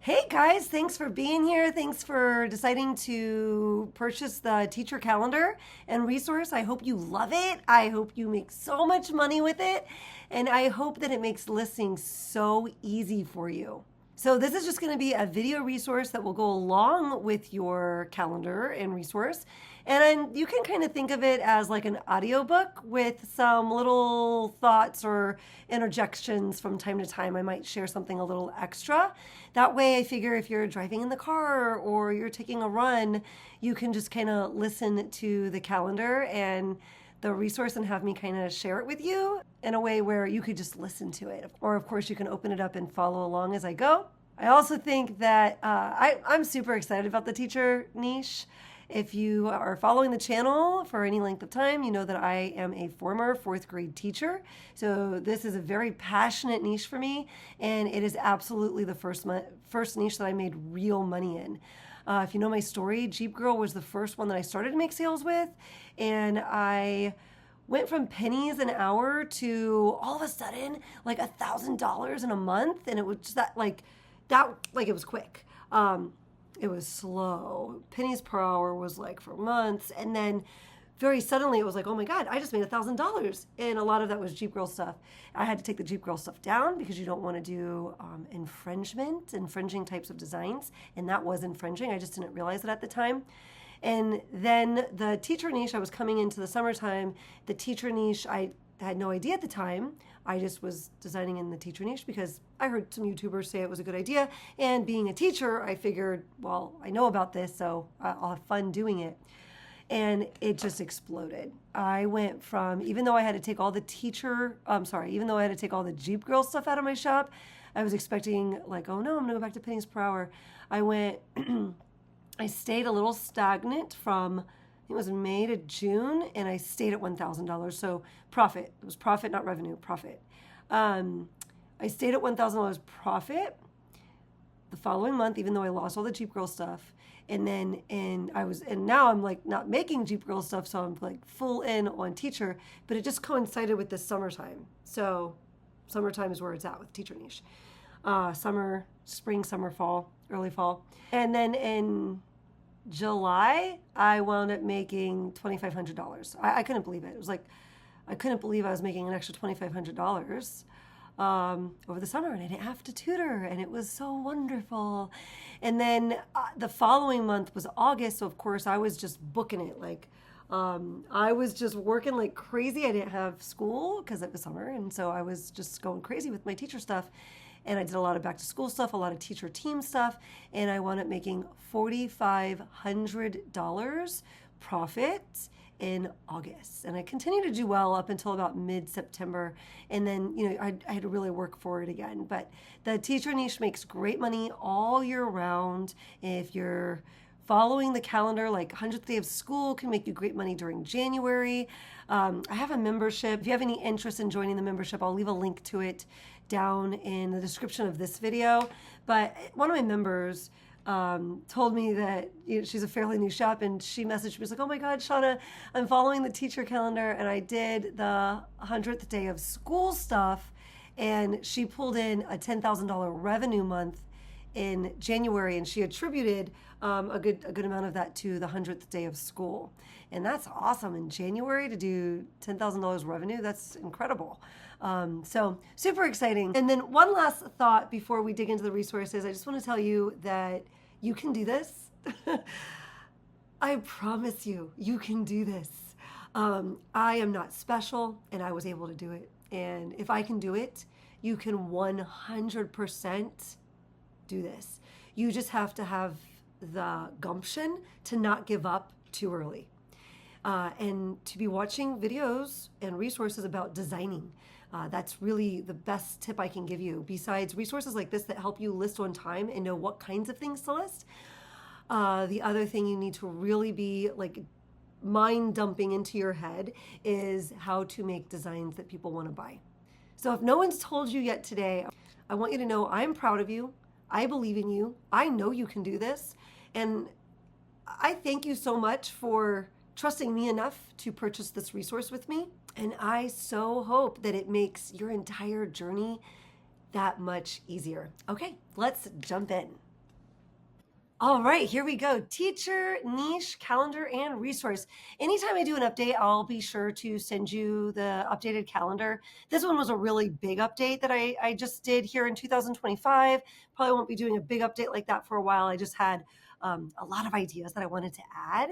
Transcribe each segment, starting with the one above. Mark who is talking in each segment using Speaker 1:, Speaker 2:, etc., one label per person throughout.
Speaker 1: Hey guys, thanks for being here. Thanks for deciding to purchase the teacher calendar and resource. I hope you love it. I hope you make so much money with it. And I hope that it makes listening so easy for you. So this is just going to be a video resource that will go along with your calendar and resource. And then you can kind of think of it as like an audiobook with some little thoughts or interjections from time to time. I might share something a little extra. That way I figure if you're driving in the car or you're taking a run, you can just kind of listen to the calendar and the resource and have me kind of share it with you in a way where you could just listen to it. Or of course you can open it up and follow along as I go. I also think that I'm super excited about the teacher niche. If you are following the channel for any length of time, you know that I am a former 4th grade teacher. So this is a very passionate niche for me, and it is absolutely the first niche that I made real money in. If you know my story, Jeep Girl was the first one that I started to make sales with, and I went from pennies an hour to all of a sudden like $1,000 in a month, and it was just that it was quick. It was slow. Pennies per hour was like for months, and then very suddenly it was like, oh my God, I just made $1,000. And a lot of that was Jeep Girl stuff. I had to take the Jeep Girl stuff down because you don't want to do infringing types of designs. And that was infringing. I just didn't realize it at the time. And then the teacher niche, I was coming into the summertime. The teacher niche, I had no idea at the time. I just was designing in the teacher niche because I heard some YouTubers say it was a good idea. And being a teacher, I figured, well, I know about this, so I'll have fun doing it. And it just exploded. I went from, even though I had to take all the Jeep Girl stuff out of my shop, I was expecting like, oh no, I'm gonna go back to pennies per hour. I stayed a little stagnant from, I think it was May to June, and I stayed at $1,000. So profit. It was profit, not revenue, profit. I stayed at $1,000 profit the following month, even though I lost all the Jeep Girl stuff. And now I'm like not making Jeep Girl stuff, so I'm like full in on teacher, but it just coincided with this summertime. So summertime is where it's at with teacher niche. Spring, summer, fall, early fall. And then in July, I wound up making $2,500. I couldn't believe it. It was like, I couldn't believe I was making an extra $2,500 over the summer, and I didn't have to tutor, and it was so wonderful. And then the following month was August, so of course I was just booking it. Like, I was just working like crazy. I didn't have school because it was summer, and so I was just going crazy with my teacher stuff. And I did a lot of back to school stuff, a lot of teacher team stuff, and I wound up making $4,500 profit in August. And I continued to do well up until about mid-September. And then, I had to really work for it again. But the teacher niche makes great money all year round. If you're following the calendar, like 100th day of school can make you great money during January. I have a membership. If you have any interest in joining the membership, I'll leave a link to it down in the description of this video. But one of my members told me that she's a fairly new shop, and she messaged me, she's like, oh my God, Shauna, I'm following the teacher calendar, and I did the 100th day of school stuff, and she pulled in a $10,000 revenue month in January, and she attributed a good amount of that to the 100th day of school. And that's awesome. In January to do $10,000 revenue, that's incredible. So super exciting. And then one last thought before we dig into the resources, I just want to tell you that you can do this. I promise you, you can do this. I am not special, and I was able to do it. And if I can do it, you can 100% do this. You just have to have the gumption to not give up too early. And to be watching videos and resources about designing. That's really the best tip I can give you. Besides resources like this that help you list on time and know what kinds of things to list, the other thing you need to really be like mind dumping into your head is how to make designs that people want to buy. So if no one's told you yet today, I want you to know I'm proud of you. I believe in you. I know you can do this. And I thank you so much for trusting me enough to purchase this resource with me. And I so hope that it makes your entire journey that much easier. Okay, let's jump in. All right, here we go. Teacher, niche, calendar, and resource. Anytime I do an update, I'll be sure to send you the updated calendar. This one was a really big update that I just did here in 2025. Probably won't be doing a big update like that for a while. I just had a lot of ideas that I wanted to add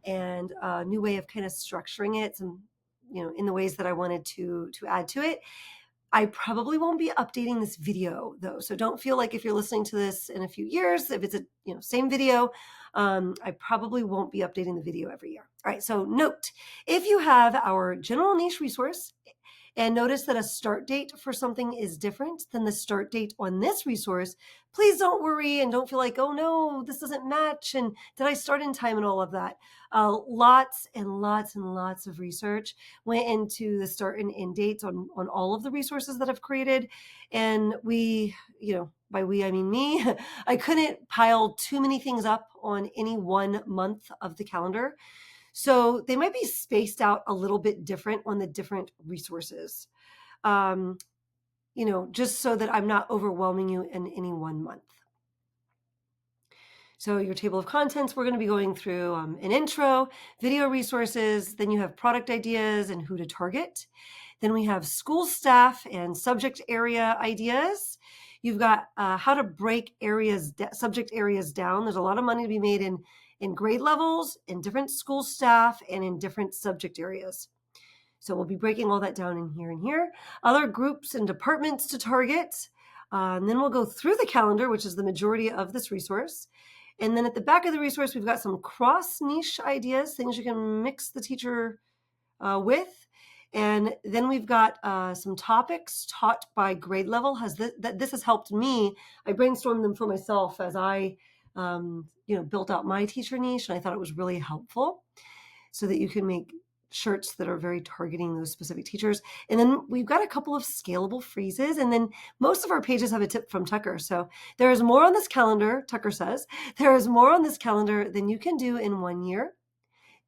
Speaker 1: and a new way of kind of structuring it, some, in the ways that I wanted to add to it. I probably won't be updating this video though. So don't feel like if you're listening to this in a few years, if it's a same video, I probably won't be updating the video every year. All right, so note, if you have our general niche resource and notice that a start date for something is different than the start date on this resource, please don't worry and don't feel like, oh no, this doesn't match. And did I start in time and all of that? Lots and lots and lots of research went into the start and end dates on all of the resources that I've created. And we, by we, I mean me, I couldn't pile too many things up on any one month of the calendar. So they might be spaced out a little bit different on the different resources, just so that I'm not overwhelming you in any one month. So your table of contents, we're going to be going through an intro, video resources, then you have product ideas and who to target. Then we have school staff and subject area ideas. You've got how to break subject areas down. There's a lot of money to be made in grade levels, in different school staff, and in different subject areas. So we'll be breaking all that down in here and here. Other groups and departments to target. And then we'll go through the calendar, which is the majority of this resource. And then at the back of the resource, we've got some cross niche ideas, things you can mix the teacher with. And then we've got some topics taught by grade level. This has helped me. I brainstormed them for myself as I built out my teacher niche, and I thought it was really helpful so that you can make shirts that are very targeting those specific teachers. And then we've got a couple of scalable freezes, and then most of our pages have a tip from Tucker. So there is more on this calendar, Tucker says, there is more on this calendar than you can do in 1 year.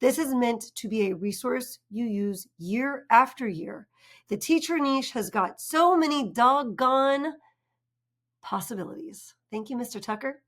Speaker 1: This is meant to be a resource you use year after year. The teacher niche has got so many doggone possibilities. Thank you, Mr. Tucker.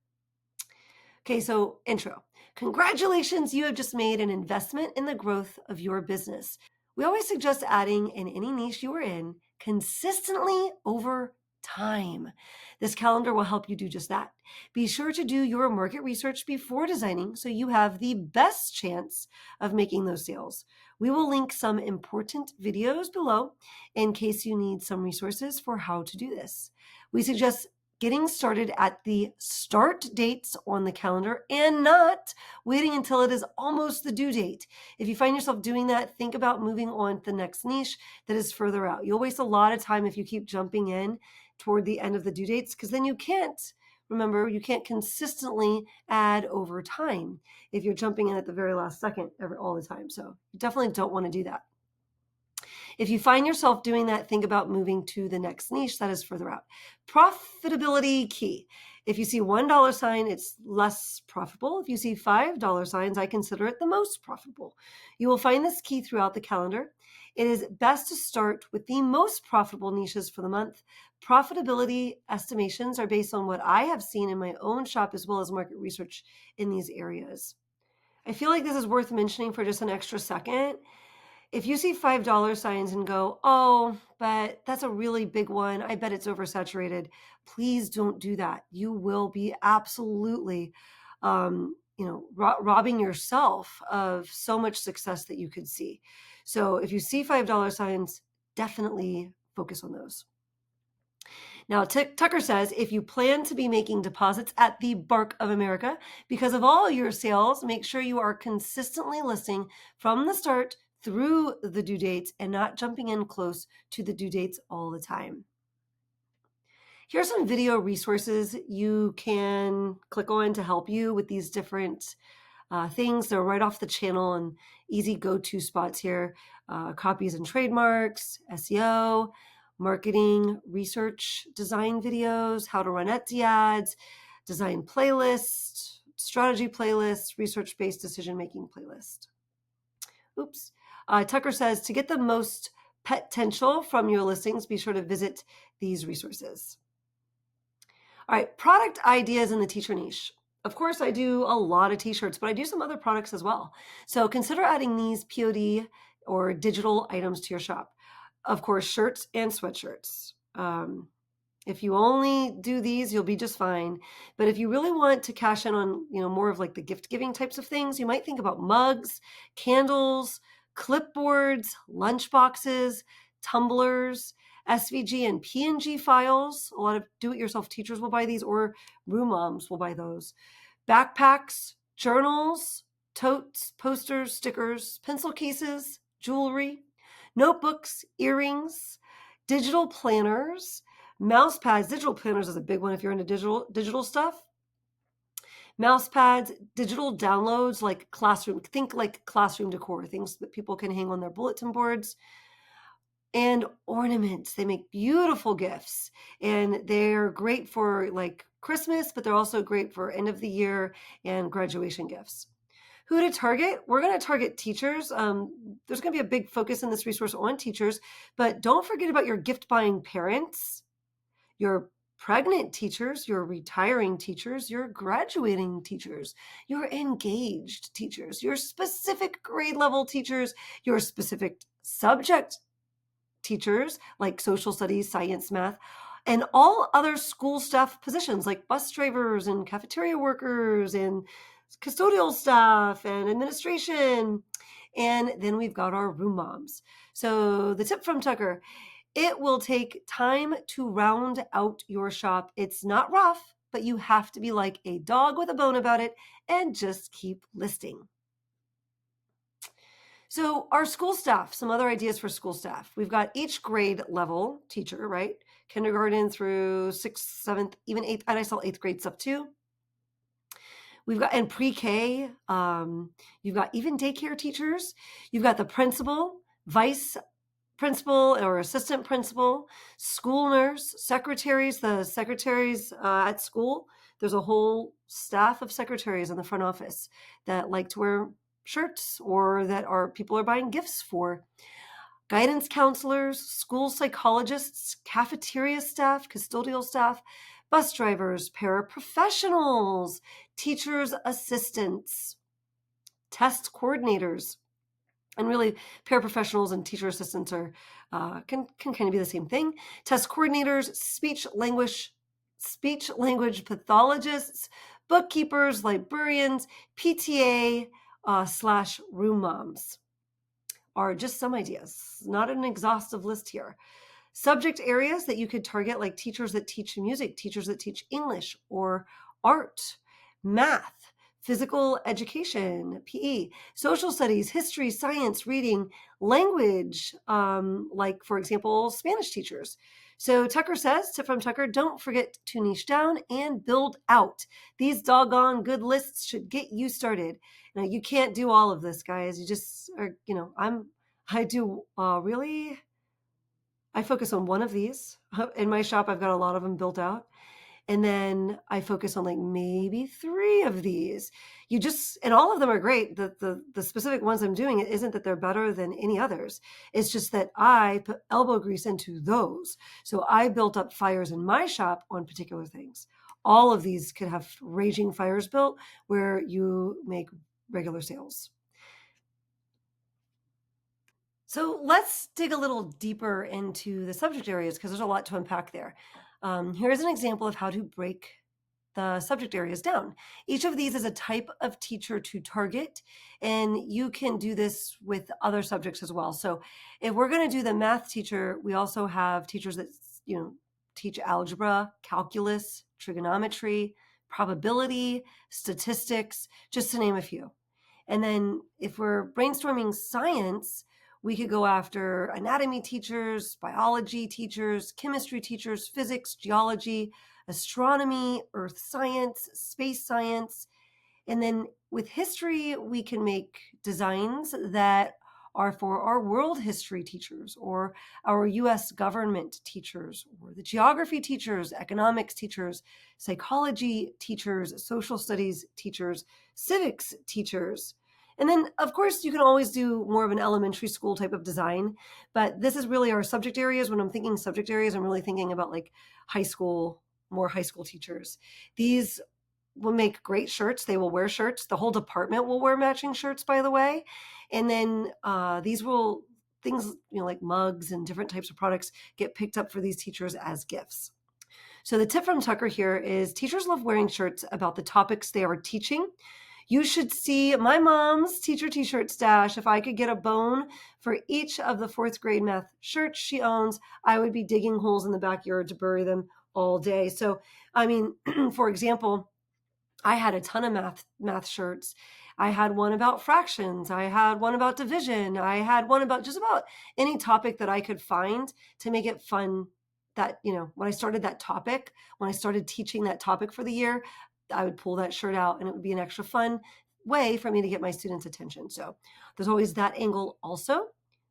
Speaker 1: Okay, so intro. Congratulations, you have just made an investment in the growth of your business. We always suggest adding in any niche you are in consistently over time. This calendar will help you do just that. Be sure to do your market research before designing so you have the best chance of making those sales. We will link some important videos below in case you need some resources for how to do this. We suggest getting started at the start dates on the calendar and not waiting until it is almost the due date. If you find yourself doing that, think about moving on to the next niche that is further out. You'll waste a lot of time if you keep jumping in toward the end of the due dates, because then you can't consistently add over time if you're jumping in at the very last second all the time. So you definitely don't want to do that. If you find yourself doing that, think about moving to the next niche that is further out. Profitability key. If you see $1 sign, it's less profitable. If you see $5 signs, I consider it the most profitable. You will find this key throughout the calendar. It is best to start with the most profitable niches for the month. Profitability estimations are based on what I have seen in my own shop as well as market research in these areas. I feel like this is worth mentioning for just an extra second. If you see $5 signs and go, oh, but that's a really big one, I bet it's oversaturated, please don't do that. You will be absolutely, robbing yourself of so much success that you could see. So if you see $5 signs, definitely focus on those. Now, Tucker says, if you plan to be making deposits at the Bark of America because of all your sales, make sure you are consistently listing from the start through the due dates and not jumping in close to the due dates all the time. Here are some video resources you can click on to help you with these different things. They're right off the channel and easy go-to spots here. Copies and trademarks, SEO, marketing, research, design videos, how to run Etsy ads, design playlist, strategy playlist, research-based decision-making playlist. Oops. Tucker says, to get the most potential from your listings, be sure to visit these resources. All right, product ideas in the teacher niche. Of course, I do a lot of t-shirts, but I do some other products as well. So consider adding these POD or digital items to your shop. Of course, shirts and sweatshirts. If you only do these, you'll be just fine. But if you really want to cash in on, more of like the gift giving types of things, you might think about mugs, candles, clipboards, lunch boxes, tumblers, SVG and PNG files. A lot of do-it-yourself teachers will buy these, or room moms will buy those. Backpacks, journals, totes, posters, stickers, pencil cases, jewelry, notebooks, earrings, digital planners, mouse pads. Digital planners is a big one if you're into digital stuff. Mouse pads, digital downloads, like think like classroom decor, things that people can hang on their bulletin boards. And ornaments. They make beautiful gifts, and they're great for like Christmas, but they're also great for end of the year and graduation gifts. Who to target? We're going to target teachers. There's going to be a big focus in this resource on teachers, but don't forget about your gift buying parents, your pregnant teachers, your retiring teachers, your graduating teachers, your engaged teachers, your specific grade level teachers, your specific subject teachers like social studies, science, math, and all other school staff positions like bus drivers and cafeteria workers and custodial staff and administration. And then we've got our room moms. So the tip from Tucker: it will take time to round out your shop. It's not rough, but you have to be like a dog with a bone about it and just keep listing. So our school staff, some other ideas for school staff. We've got each grade level teacher, right? Kindergarten through 6th, 7th, even 8th, and I saw 8th grade stuff too. We've got, and pre-K, you've got even daycare teachers. You've got the principal, vice principal or assistant principal, school nurse, secretaries, the secretaries at school. There's a whole staff of secretaries in the front office that like to wear shirts or that people are buying gifts for. Guidance counselors, school psychologists, cafeteria staff, custodial staff, bus drivers, paraprofessionals, teachers' assistants, test coordinators. And really, paraprofessionals and teacher assistants are can kind of be the same thing. Test coordinators, speech language pathologists, bookkeepers, librarians, PTA / room moms are just some ideas. Not an exhaustive list here. Subject areas that you could target, like teachers that teach music, teachers that teach English or art, math, physical education, PE, social studies, history, science, reading, language, like, for example, Spanish teachers. So Tucker says, tip from Tucker, don't forget to niche down and build out. These doggone good lists should get you started. Now, you can't do all of this, guys. You just are, I focus on one of these. In my shop, I've got a lot of them built out. And then I focus on like maybe 3 of these. And all of them are great. The specific ones I'm doing, it isn't that they're better than any others. It's just that I put elbow grease into those. So I built up fires in my shop on particular things. All of these could have raging fires built where you make regular sales. So let's dig a little deeper into the subject areas because there's a lot to unpack there. Here's an example of how to break the subject areas down. Each of these is a type of teacher to target, and you can do this with other subjects as well. So if we're going to do the math teacher, we also have teachers that teach algebra, calculus, trigonometry, probability, statistics, just to name a few. And then if we're brainstorming science, we could go after anatomy teachers, biology teachers, chemistry teachers, physics, geology, astronomy, earth science, space science. And then with history, we can make designs that are for our world history teachers or our US government teachers or the geography teachers, economics teachers, psychology teachers, social studies teachers, civics teachers. And then, of course, you can always do more of an elementary school type of design, but this is really our subject areas. When I'm thinking subject areas, I'm really thinking about like more high school teachers. These will make great shirts. They will wear shirts. The whole department will wear matching shirts, by the way. And then things, like mugs and different types of products get picked up for these teachers as gifts. So the tip from Tucker here is teachers love wearing shirts about the topics they are teaching. You should see my mom's teacher t-shirt stash. If I could get a bone for each of the 4th grade math shirts she owns, I would be digging holes in the backyard to bury them all day. So, for example, I had a ton of math shirts. I had one about fractions. I had one about division. I had one about just about any topic that I could find to make it fun. That, when I started that topic, when I started teaching that topic for the year, I would pull that shirt out and it would be an extra fun way for me to get my students' attention. So there's always that angle also.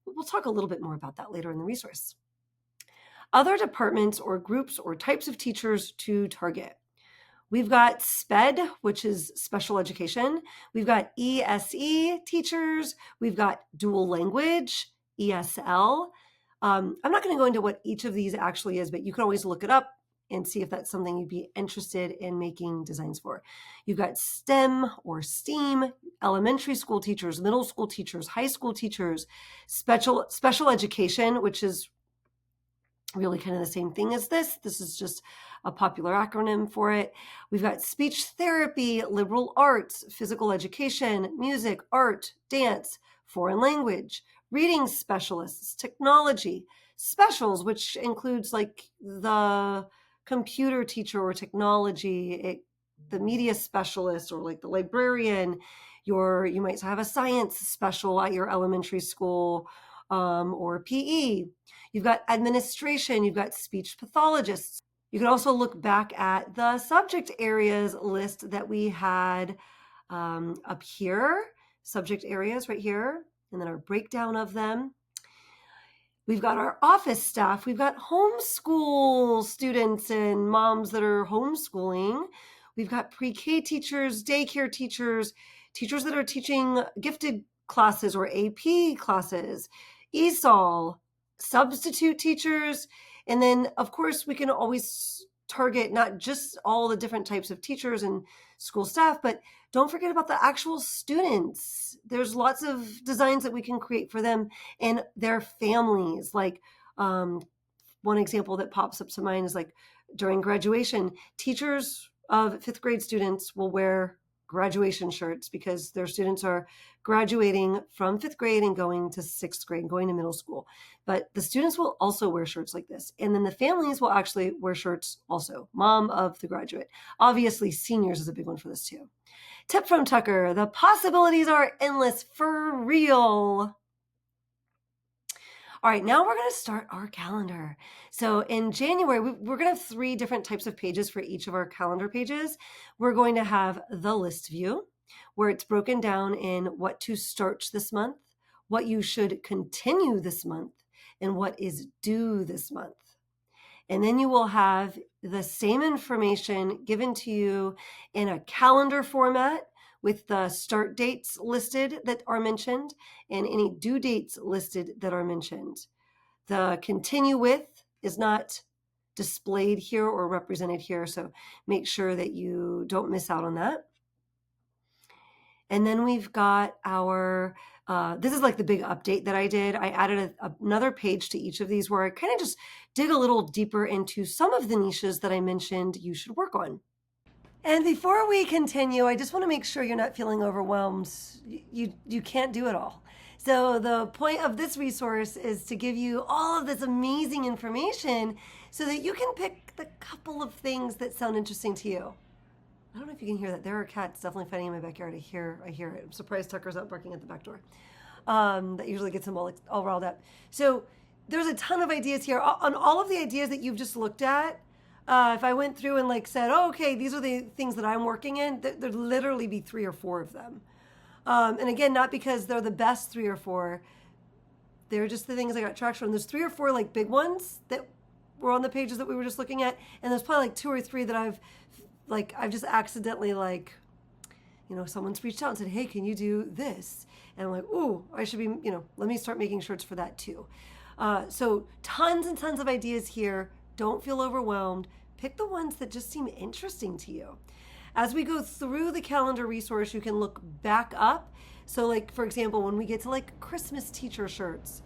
Speaker 1: We'll talk a little bit more about that later in the resource. Other departments or groups or types of teachers to target. We've got SPED, which is special education. We've got ESE teachers. We've got dual language, ESL. I'm not going to go into what each of these actually is, but you can always look it up and see if that's something you'd be interested in making designs for. You've got STEM or STEAM, elementary school teachers, middle school teachers, high school teachers, special education, which is really kind of the same thing as this. This is just a popular acronym for it. We've got speech therapy, liberal arts, physical education, music, art, dance, foreign language, reading specialists, technology, specials, which includes like the computer teacher or technology, the media specialist or like the librarian. You might have a science special at your elementary school, or PE. You've got administration, you've got speech pathologists. You can also look back at the subject areas list that we had up here, subject areas right here, and then our breakdown of them. We've got our office staff. We've got homeschool students and moms that are homeschooling. We've got pre-K teachers, daycare teachers, teachers that are teaching gifted classes or AP classes, ESOL, substitute teachers. And then, of course, we can always target not just all the different types of teachers and school staff, but don't forget about the actual students. There's lots of designs that we can create for them and their families. Like one example that pops up to mind is like during graduation, teachers of 5th grade students will wear graduation shirts because their students are graduating from 5th grade and going to 6th grade, going to middle school. But the students will also wear shirts like this. And then the families will actually wear shirts also. Mom of the graduate. Obviously, seniors is a big one for this too. Tip from Tucker, the possibilities are endless for real. All right, now we're going to start our calendar. So in January, we're going to have 3 different types of pages for each of our calendar pages. We're going to have the list view, where it's broken down in what to start this month, what you should continue this month, and what is due this month. And then you will have the same information given to you in a calendar format with the start dates listed that are mentioned and any due dates listed that are mentioned. The continue with is not displayed here or represented here, so make sure that you don't miss out on that. And then we've got our, this is like the big update that I did. I added another page to each of these where I kind of just dig a little deeper into some of the niches that I mentioned you should work on. And before we continue, I just want to make sure you're not feeling overwhelmed. You can't do it all. So the point of this resource is to give you all of this amazing information so that you can pick the couple of things that sound interesting to you. I don't know if you can hear that. There are cats definitely fighting in my backyard. I hear it. I'm surprised Tucker's not barking at the back door. That usually gets him all riled up. So there's a ton of ideas here. On all of the ideas that you've just looked at, if I went through and like said, oh, okay, these are the things that I'm working in, there'd literally be 3 or 4 of them. And again, not because they're the best 3 or 4. They're just the things I got traction on. There's 3 or 4 like big ones that were on the pages that we were just looking at. And there's probably like 2 or 3 that I've just accidentally someone's reached out and said, hey, can you do this? And I'm like, ooh, I should be, let me start making shirts for that too. So tons and tons of ideas here. Don't feel overwhelmed. Pick the ones that just seem interesting to you. As we go through the calendar resource, you can look back up. So, like, for example, when we get to like Christmas teacher shirts,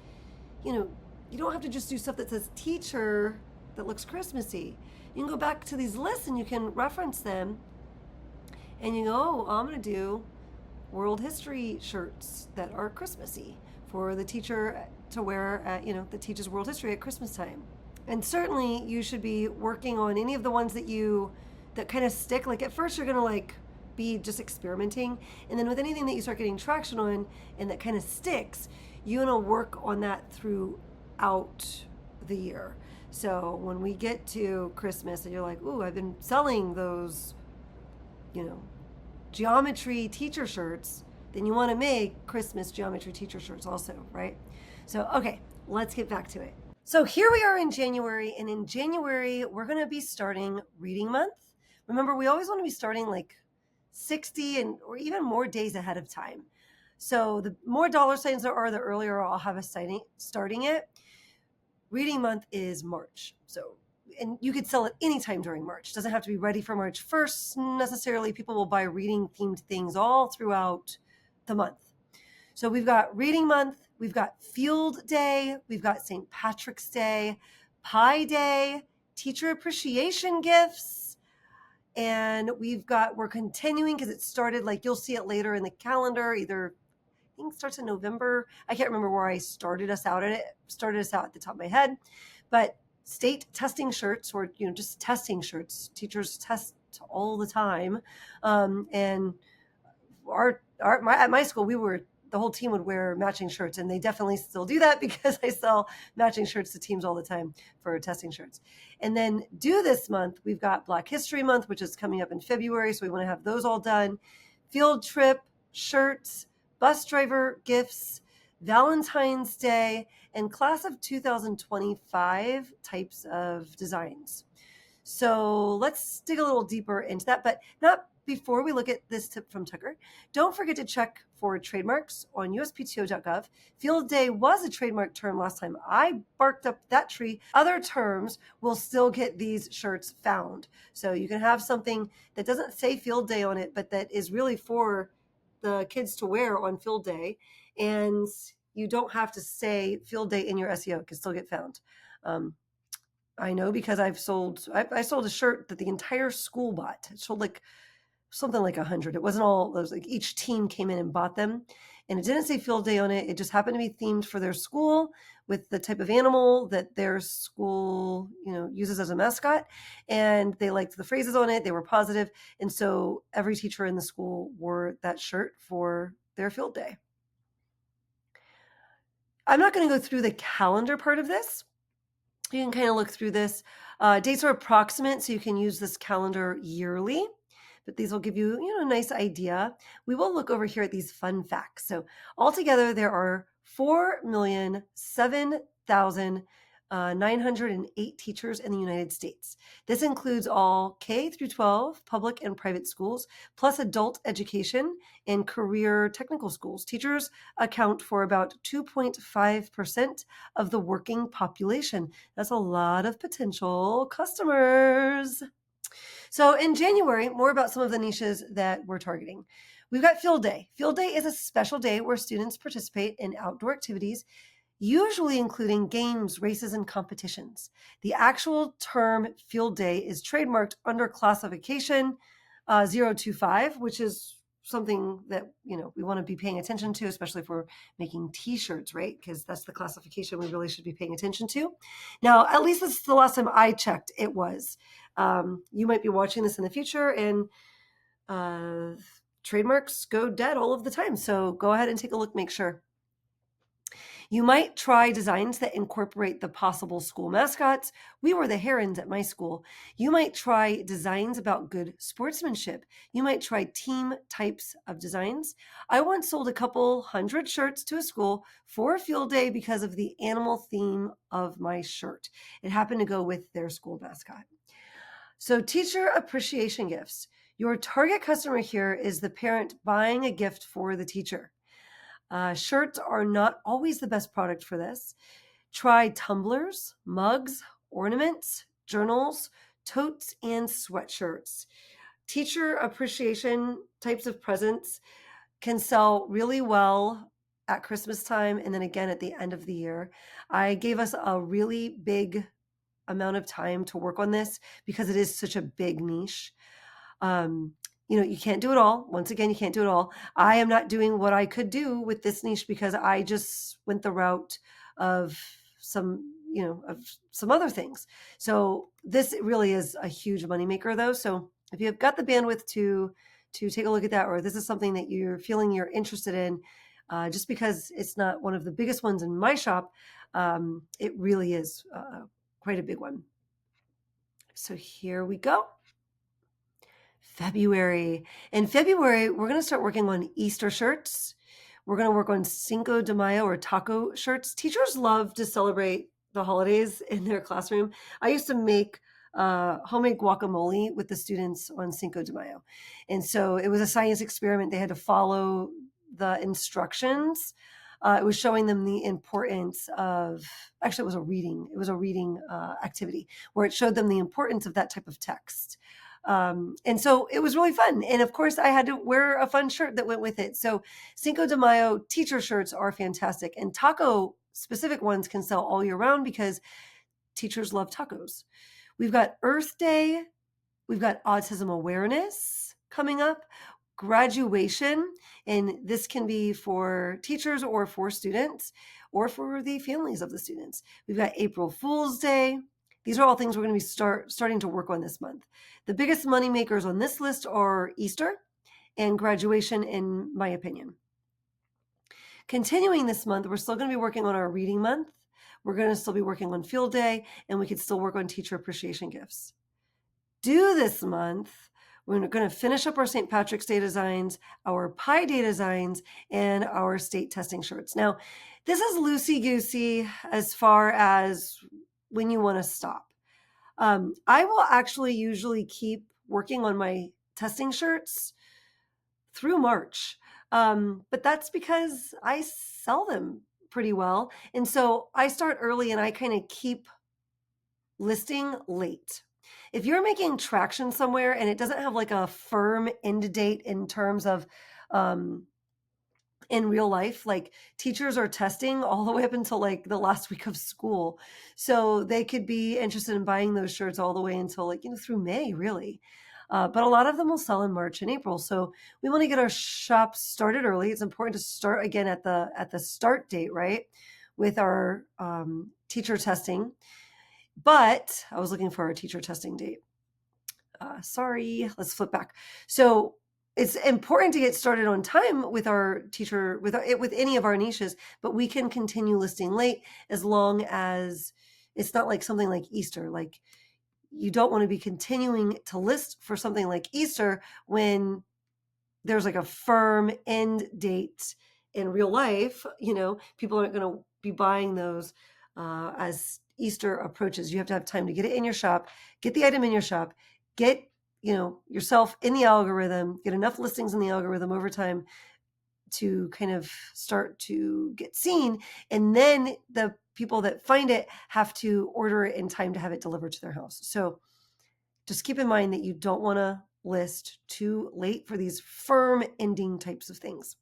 Speaker 1: you know, you don't have to just do stuff that says teacher that looks Christmassy. You can go back to these lists and you can reference them, and you go, oh, I'm going to do world history shirts that are Christmassy for the teacher to wear at, that teaches world history at Christmas time. And certainly you should be working on any of the ones that kind of stick. Like at first you're going to like be just experimenting, and then with anything that you start getting traction on and that kind of sticks, you want to work on that throughout the year. So when we get to Christmas and you're like, ooh, I've been selling those, geometry teacher shirts, then you want to make Christmas geometry teacher shirts also, right? So, okay, let's get back to it. So here we are in January, and in January, we're going to be starting reading month. Remember, we always want to be starting like 60 or even more days ahead of time. So the more dollar signs there are, the earlier I'll have us starting it. Reading month is March. So, and you could sell it anytime during March. It doesn't have to be ready for March 1st necessarily. People will buy reading themed things all throughout the month. So we've got reading month, we've got field day, we've got St. Patrick's Day, Pi Day, teacher appreciation gifts, and we're continuing because it started, like you'll see it later in the calendar, either I think it starts in November. I can't remember where I started us out at the top of my head, but state testing shirts, or just testing shirts. Teachers test all the time, and at my school the whole team would wear matching shirts, and they definitely still do that because I sell matching shirts to teams all the time for testing shirts. And then due this month, we've got Black History Month, which is coming up in February, so we want to have those all done. Field trip, shirts, bus driver gifts, Valentine's Day, and class of 2025 types of designs. So let's dig a little deeper into that, but not before we look at this tip from Tucker. Don't forget to check for trademarks on uspto.gov. Field day was a trademark term last time I barked up that tree. Other terms will still get these shirts found. So you can have something that doesn't say field day on it, but that is really for the kids to wear on field day, and you don't have to say field day in your SEO. It can still get found. I know because I sold a shirt that the entire school bought. It sold like something like 100. It wasn't all those, like each team came in and bought them, and it didn't say field day on it. It just happened to be themed for their school with the type of animal that their school, uses as a mascot. And they liked the phrases on it. They were positive. And so every teacher in the school wore that shirt for their field day. I'm not going to go through the calendar part of this. You can kind of look through this. Dates are approximate, so you can use this calendar yearly, but these will give you, a nice idea. We will look over here at these fun facts. So altogether, there are 4,007,908 teachers in the United States. This includes all K through 12 public and private schools, plus adult education and career technical schools. Teachers account for about 2.5% of the working population. That's a lot of potential customers. So in January, more about some of the niches that we're targeting. We've got Field Day. Field Day is a special day where students participate in outdoor activities, usually including games, races, and competitions. The actual term Field Day is trademarked under classification 025, which is something that, we want to be paying attention to, especially if we're making t-shirts, right? Because that's the classification we really should be paying attention to. Now, at least this is the last time I checked, it was. You might be watching this in the future, and trademarks go dead all of the time. So go ahead and take a look, make sure. You might try designs that incorporate the possible school mascots. We were the Herons at my school. You might try designs about good sportsmanship. You might try team types of designs. I once sold a couple hundred shirts to a school for a field day because of the animal theme of my shirt. It happened to go with their school mascot. So teacher appreciation gifts. Your target customer here is the parent buying a gift for the teacher. Shirts are not always the best product for this. Try tumblers, mugs, ornaments, journals, totes, and sweatshirts. Teacher appreciation types of presents can sell really well at Christmas time and then again at the end of the year. I gave us a really big amount of time to work on this because it is such a big niche. Um, you can't do it all. Once again, you can't do it all. I am not doing what I could do with this niche because I just went the route of some other things. So this really is a huge moneymaker though. So if you've got the bandwidth to take a look at that, or this is something that you're feeling you're interested in, just because it's not one of the biggest ones in my shop, it really is quite a big one. So here we go. February. In February, we're going to start working on Easter shirts. We're going to work on Cinco de Mayo or taco shirts. Teachers love to celebrate the holidays in their classroom. I used to make homemade guacamole with the students on Cinco de Mayo. And so it was a science experiment. They had to follow the instructions. It was showing them the importance of, actually it was a reading activity where it showed them the importance of that type of text. And so it was really fun. And of course, I had to wear a fun shirt that went with it. So Cinco de Mayo teacher shirts are fantastic. And taco specific ones can sell all year round because teachers love tacos. We've got Earth Day. We've got autism awareness coming up, graduation. And this can be for teachers or for students or for the families of the students. We've got April Fool's Day. These are all things we're going to be starting to work on this month. The biggest money makers on this list are Easter and graduation, in my opinion. Continuing this month, we're still going to be working on our reading month. We're going to still be working on field day, and we could still work on teacher appreciation gifts. Due this month, we're going to finish up our St. Patrick's Day designs, our Pi Day designs, and our state testing shirts. Now, this is loosey-goosey as far as when you want to stop. I will actually usually keep working on my testing shirts through March. But that's because I sell them pretty well. And so I start early and I kind of keep listing late. If you're making traction somewhere and it doesn't have like a firm end date in terms of in real life, like teachers are testing all the way up until like the last week of school. So they could be interested in buying those shirts all the way until like, through May, really. But a lot of them will sell in March and April. So we want to get our shop started early. It's important to start again at the start date, right? With our teacher testing. But I was looking for our teacher testing date. Sorry, let's flip back. So it's important to get started on time with our teacher, with any of our niches, but we can continue listing late as long as it's not like something like Easter. Like you don't want to be continuing to list for something like Easter when there's like a firm end date in real life. People aren't going to be buying those as Easter approaches. You have to have time to get it in your shop, get the item in your shop, get yourself in the algorithm, get enough listings in the algorithm over time to kind of start to get seen. And then the people that find it have to order it in time to have it delivered to their house. So just keep in mind that you don't want to list too late for these firm ending types of things.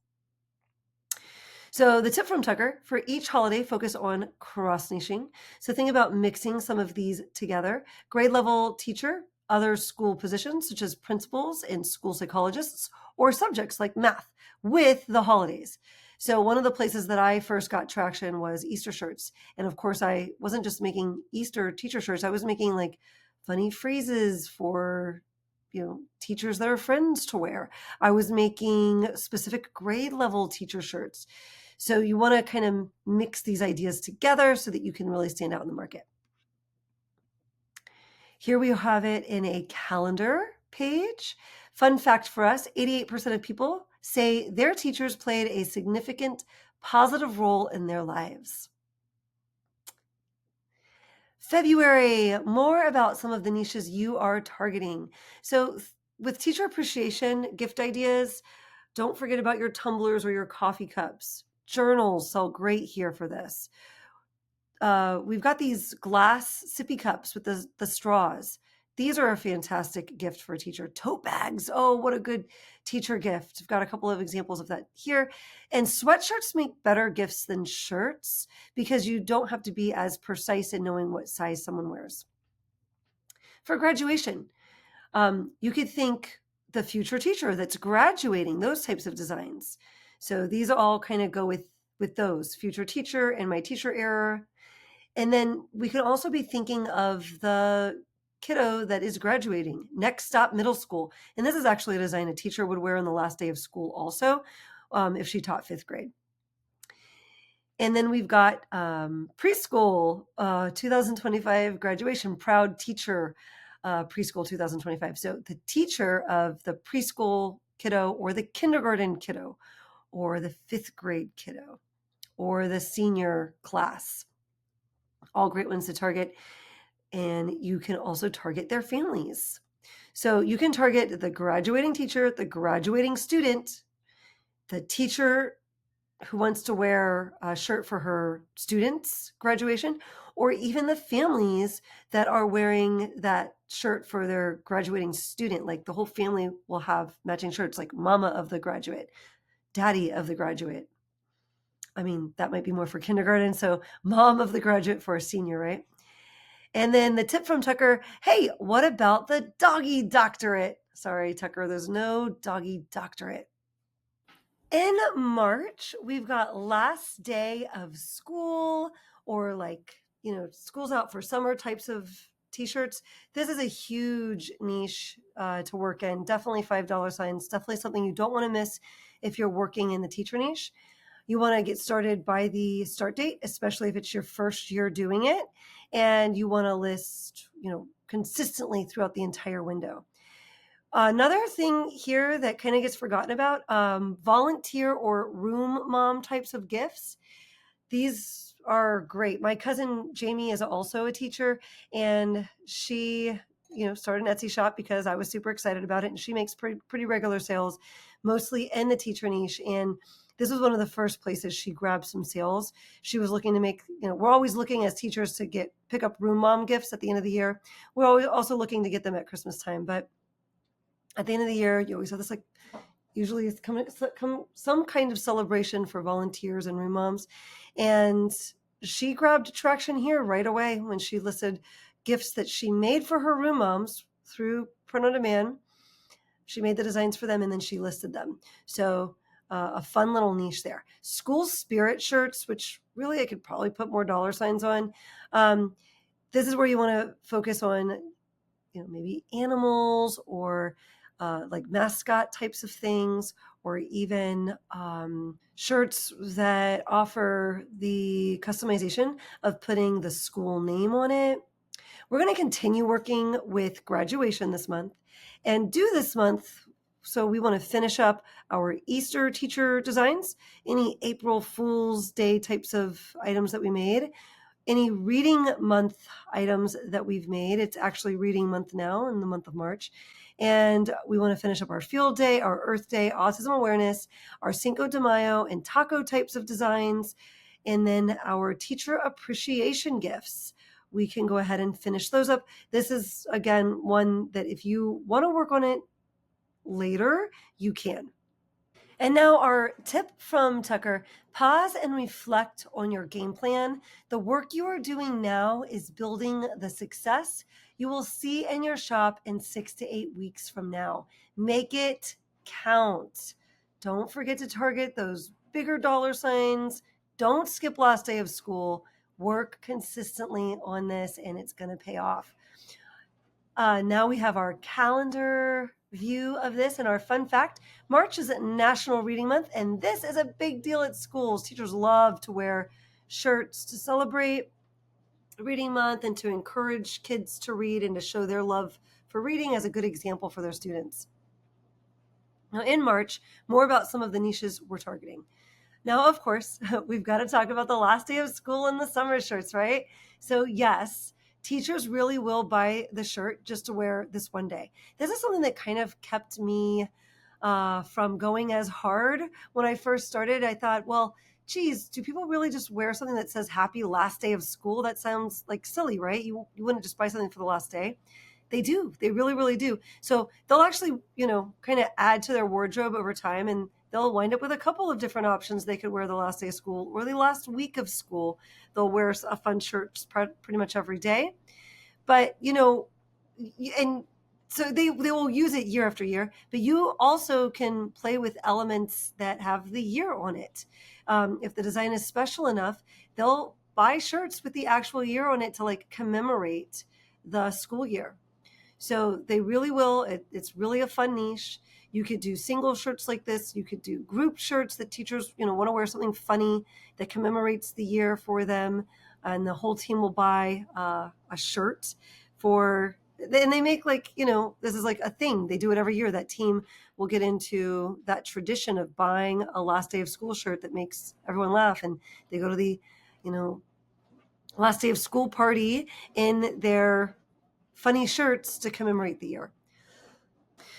Speaker 1: So the tip from Tucker: for each holiday, focus on cross-niching. So think about mixing some of these together. Grade level teacher, other school positions such as principals and school psychologists, or subjects like math with the holidays. So one of the places that I first got traction was Easter shirts. And of course, I wasn't just making Easter teacher shirts. I was making like funny phrases for teachers that are friends to wear. I was making specific grade level teacher shirts. So you want to kind of mix these ideas together so that you can really stand out in the market. Here we have it in a calendar page. Fun fact for us: 88% of people say their teachers played a significant positive role in their lives. February, more about some of the niches you are targeting. So with teacher appreciation gift ideas, don't forget about your tumblers or your coffee cups. Journals sell great here for this. We've got these glass sippy cups with the straws. These are a fantastic gift for a teacher. Tote bags. Oh, what a good teacher gift. I've got a couple of examples of that here. And sweatshirts make better gifts than shirts because you don't have to be as precise in knowing what size someone wears. For graduation, you could think the future teacher that's graduating, those types of designs. So these all kind of go with those, future teacher and my teacher era. And then we could also be thinking of the kiddo that is graduating, next stop middle school. And this is actually a design a teacher would wear on the last day of school also, if she taught fifth grade. And then we've got preschool 2025 graduation, proud teacher preschool 2025. So the teacher of the preschool kiddo or the kindergarten kiddo or the fifth grade kiddo or the senior class. All great ones to target. And you can also target their families. So you can target the graduating teacher, the graduating student, the teacher who wants to wear a shirt for her students' graduation, or even the families that are wearing that shirt for their graduating student. Like the whole family will have matching shirts, like mama of the graduate, daddy of the graduate. I mean, that might be more for kindergarten. So mom of the graduate for a senior, right? And then the tip from Tucker, hey, what about the doggy doctorate? Sorry, Tucker, there's no doggy doctorate. In March, we've got last day of school, or like, school's out for summer types of t-shirts. This is a huge niche to work in. Definitely $5 signs, definitely something you don't want to miss if you're working in the teacher niche. You want to get started by the start date, especially if it's your first year doing it. And you want to list, consistently throughout the entire window. Another thing here that kind of gets forgotten about, volunteer or room mom types of gifts. These are great. My cousin Jamie is also a teacher, and she, started an Etsy shop because I was super excited about it. And she makes pretty regular sales, mostly in the teacher niche. And this was one of the first places she grabbed some sales. She was looking to make, we're always looking as teachers to pick up room mom gifts at the end of the year. We're always also looking to get them at Christmas time, but at the end of the year, you always have this, usually it's some kind of celebration for volunteers and room moms. And she grabbed traction here right away when she listed gifts that she made for her room moms through print on demand. She made the designs for them and then she listed them. So a fun little niche there. School spirit shirts, which really I could probably put more dollar signs on. This is where you want to focus on, maybe animals or like mascot types of things, or even shirts that offer the customization of putting the school name on it. We're going to continue working with graduation this month and do this month. So we want to finish up our Easter teacher designs, any April Fool's Day types of items that we made, any reading month items that we've made. It's actually reading month now in the month of March. And we want to finish up our field day, our Earth Day, autism awareness, our Cinco de Mayo and taco types of designs, and then our teacher appreciation gifts. We can go ahead and finish those up. This is, again, one that if you want to work on it later, you can. And now our tip from Tucker, pause and reflect on your game plan. The work you are doing now is building the success you will see in your shop in 6 to 8 weeks from now. Make it count. Don't forget to target those bigger dollar signs. Don't skip last day of school. Work consistently on this and it's going to pay off. Now we have our calendar view of this, and our fun fact, March is National Reading Month, and this is a big deal at schools. Teachers love to wear shirts to celebrate Reading Month and to encourage kids to read and to show their love for reading as a good example for their students. Now in March, more about some of the niches we're targeting. Now, of course, we've got to talk about the last day of school and the summer shirts, right? So yes, teachers really will buy the shirt just to wear this one day. This is something that kind of kept me from going as hard. When I first started, I thought, well, geez, do people really just wear something that says happy last day of school? That sounds like silly, right? You wouldn't just buy something for the last day. They do. They really, really do. So they'll actually, kind of add to their wardrobe over time, and they'll wind up with a couple of different options they could wear the last day of school or the last week of school. They'll wear a fun shirt pretty much every day. But, and so they will use it year after year, but you also can play with elements that have the year on it. If the design is special enough, they'll buy shirts with the actual year on it to like commemorate the school year. So they really will. It's really a fun niche. You could do single shirts like this. You could do group shirts that teachers, want to wear something funny that commemorates the year for them. And the whole team will buy a shirt and they make this is like a thing. They do it every year. That team will get into that tradition of buying a last day of school shirt that makes everyone laugh. And they go to the, last day of school party in their funny shirts to commemorate the year.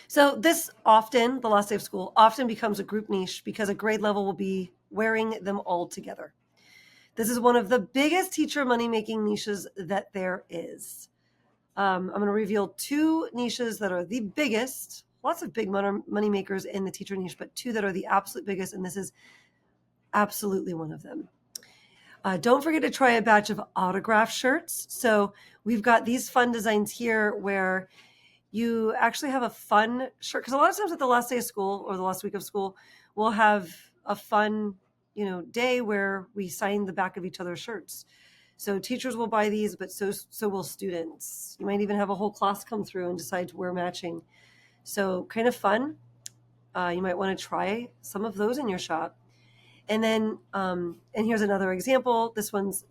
Speaker 1: So this often, the last day of school, often becomes a group niche because a grade level will be wearing them all together. This is one of the biggest teacher money-making niches that there is. I'm going to reveal two niches that are the biggest. Lots of big money makers in the teacher niche, but two that are the absolute biggest, and this is absolutely one of them. Don't forget to try a batch of autograph shirts. So we've got these fun designs here where you actually have a fun shirt, because a lot of times at the last day of school or the last week of school, we'll have a fun, day where we sign the back of each other's shirts. So teachers will buy these, but so will students. You might even have a whole class come through and decide to wear matching. So kind of fun. You might want to try some of those in your shop. And then, and here's another example. This one's,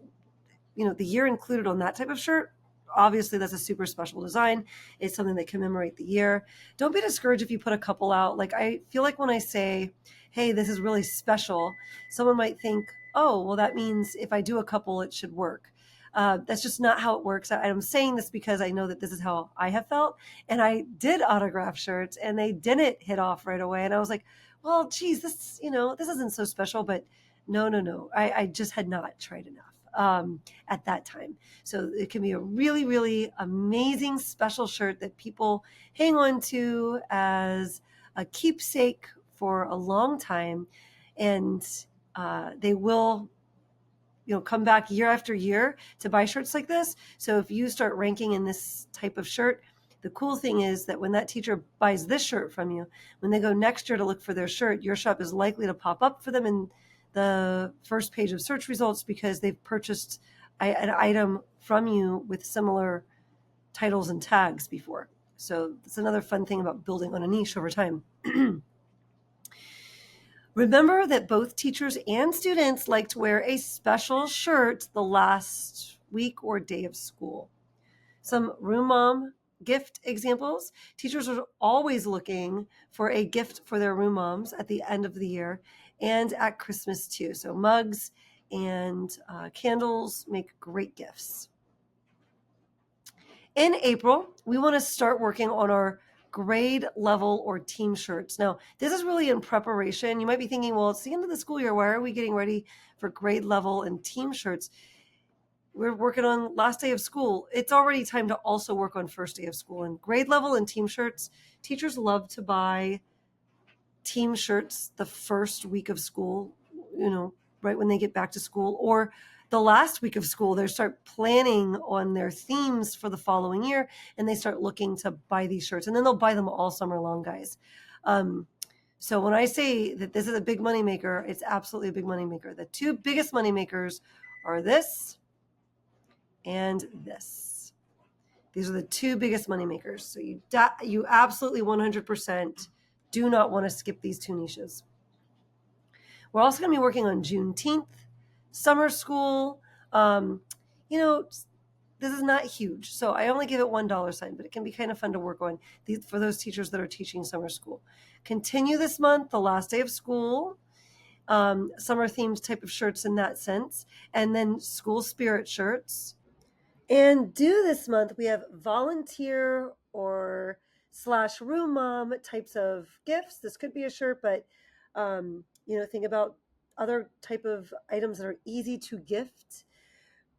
Speaker 1: the year included on that type of shirt. Obviously, that's a super special design. It's something that commemorate the year. Don't be discouraged if you put a couple out. Like, I feel like when I say, hey, this is really special, someone might think, oh, well, that means if I do a couple, it should work. That's just not how it works. I'm saying this because I know that this is how I have felt. And I did autograph shirts and they didn't hit off right away. And I was like, well, geez, this isn't so special. But no. I just had not tried enough at that time. So it can be a really, really amazing special shirt that people hang on to as a keepsake for a long time. And they will come back year after year to buy shirts like this. So if you start ranking in this type of shirt, the cool thing is that when that teacher buys this shirt from you, when they go next year to look for their shirt, your shop is likely to pop up for them in the first page of search results because they've purchased an item from you with similar titles and tags before. So that's another fun thing about building on a niche over time. Remember that both teachers and students like to wear a special shirt the last week or day of school. Some room mom gift examples. Teachers are always looking for a gift for their room moms at the end of the year and at Christmas too. So mugs and candles make great gifts. In April, we want to start working on our grade level or team shirts. Now, this is really in preparation. You might be thinking, well, it's the end of the school year. Why are we getting ready for grade level and team shirts? We're working on last day of school. It's already time to also work on first day of school. And grade level and team shirts, teachers love to buy team shirts the first week of school, right when they get back to school, or the last week of school. They start planning on their themes for the following year, and they start looking to buy these shirts. And then they'll buy them all summer long, guys. So when I say that this is a big moneymaker, it's absolutely a big moneymaker. The two biggest moneymakers are this and this. These are the two biggest moneymakers. So you absolutely 100% do not want to skip these two niches. We're also going to be working on Juneteenth, summer school. This is not huge, so I only give it $1 sign, but it can be kind of fun to work on for those teachers that are teaching summer school. Continue this month, the last day of school, summer themed type of shirts in that sense, and then school spirit shirts. And due this month, we have volunteer or / room mom types of gifts. This could be a shirt, but think about other type of items that are easy to gift.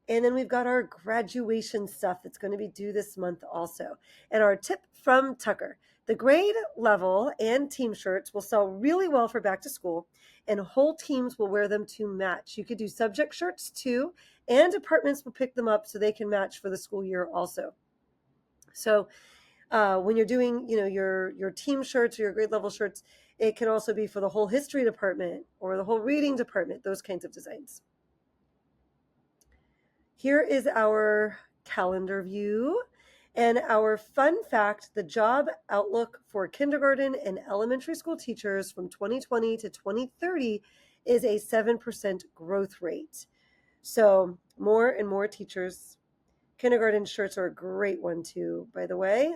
Speaker 1: And then we've got our graduation stuff that's going to be due this month also. And our tip from Tucker: the grade level and team shirts will sell really well for back to school, and whole teams will wear them to match. You could do subject shirts too, and departments will pick them up so they can match for the school year also. So when you're doing, your team shirts or your grade level shirts, it can also be for the whole history department or the whole reading department, those kinds of designs. Here is our calendar view and our fun fact: the job outlook for kindergarten and elementary school teachers from 2020 to 2030 is a 7% growth rate. So more and more teachers. Kindergarten shirts are a great one too, by the way.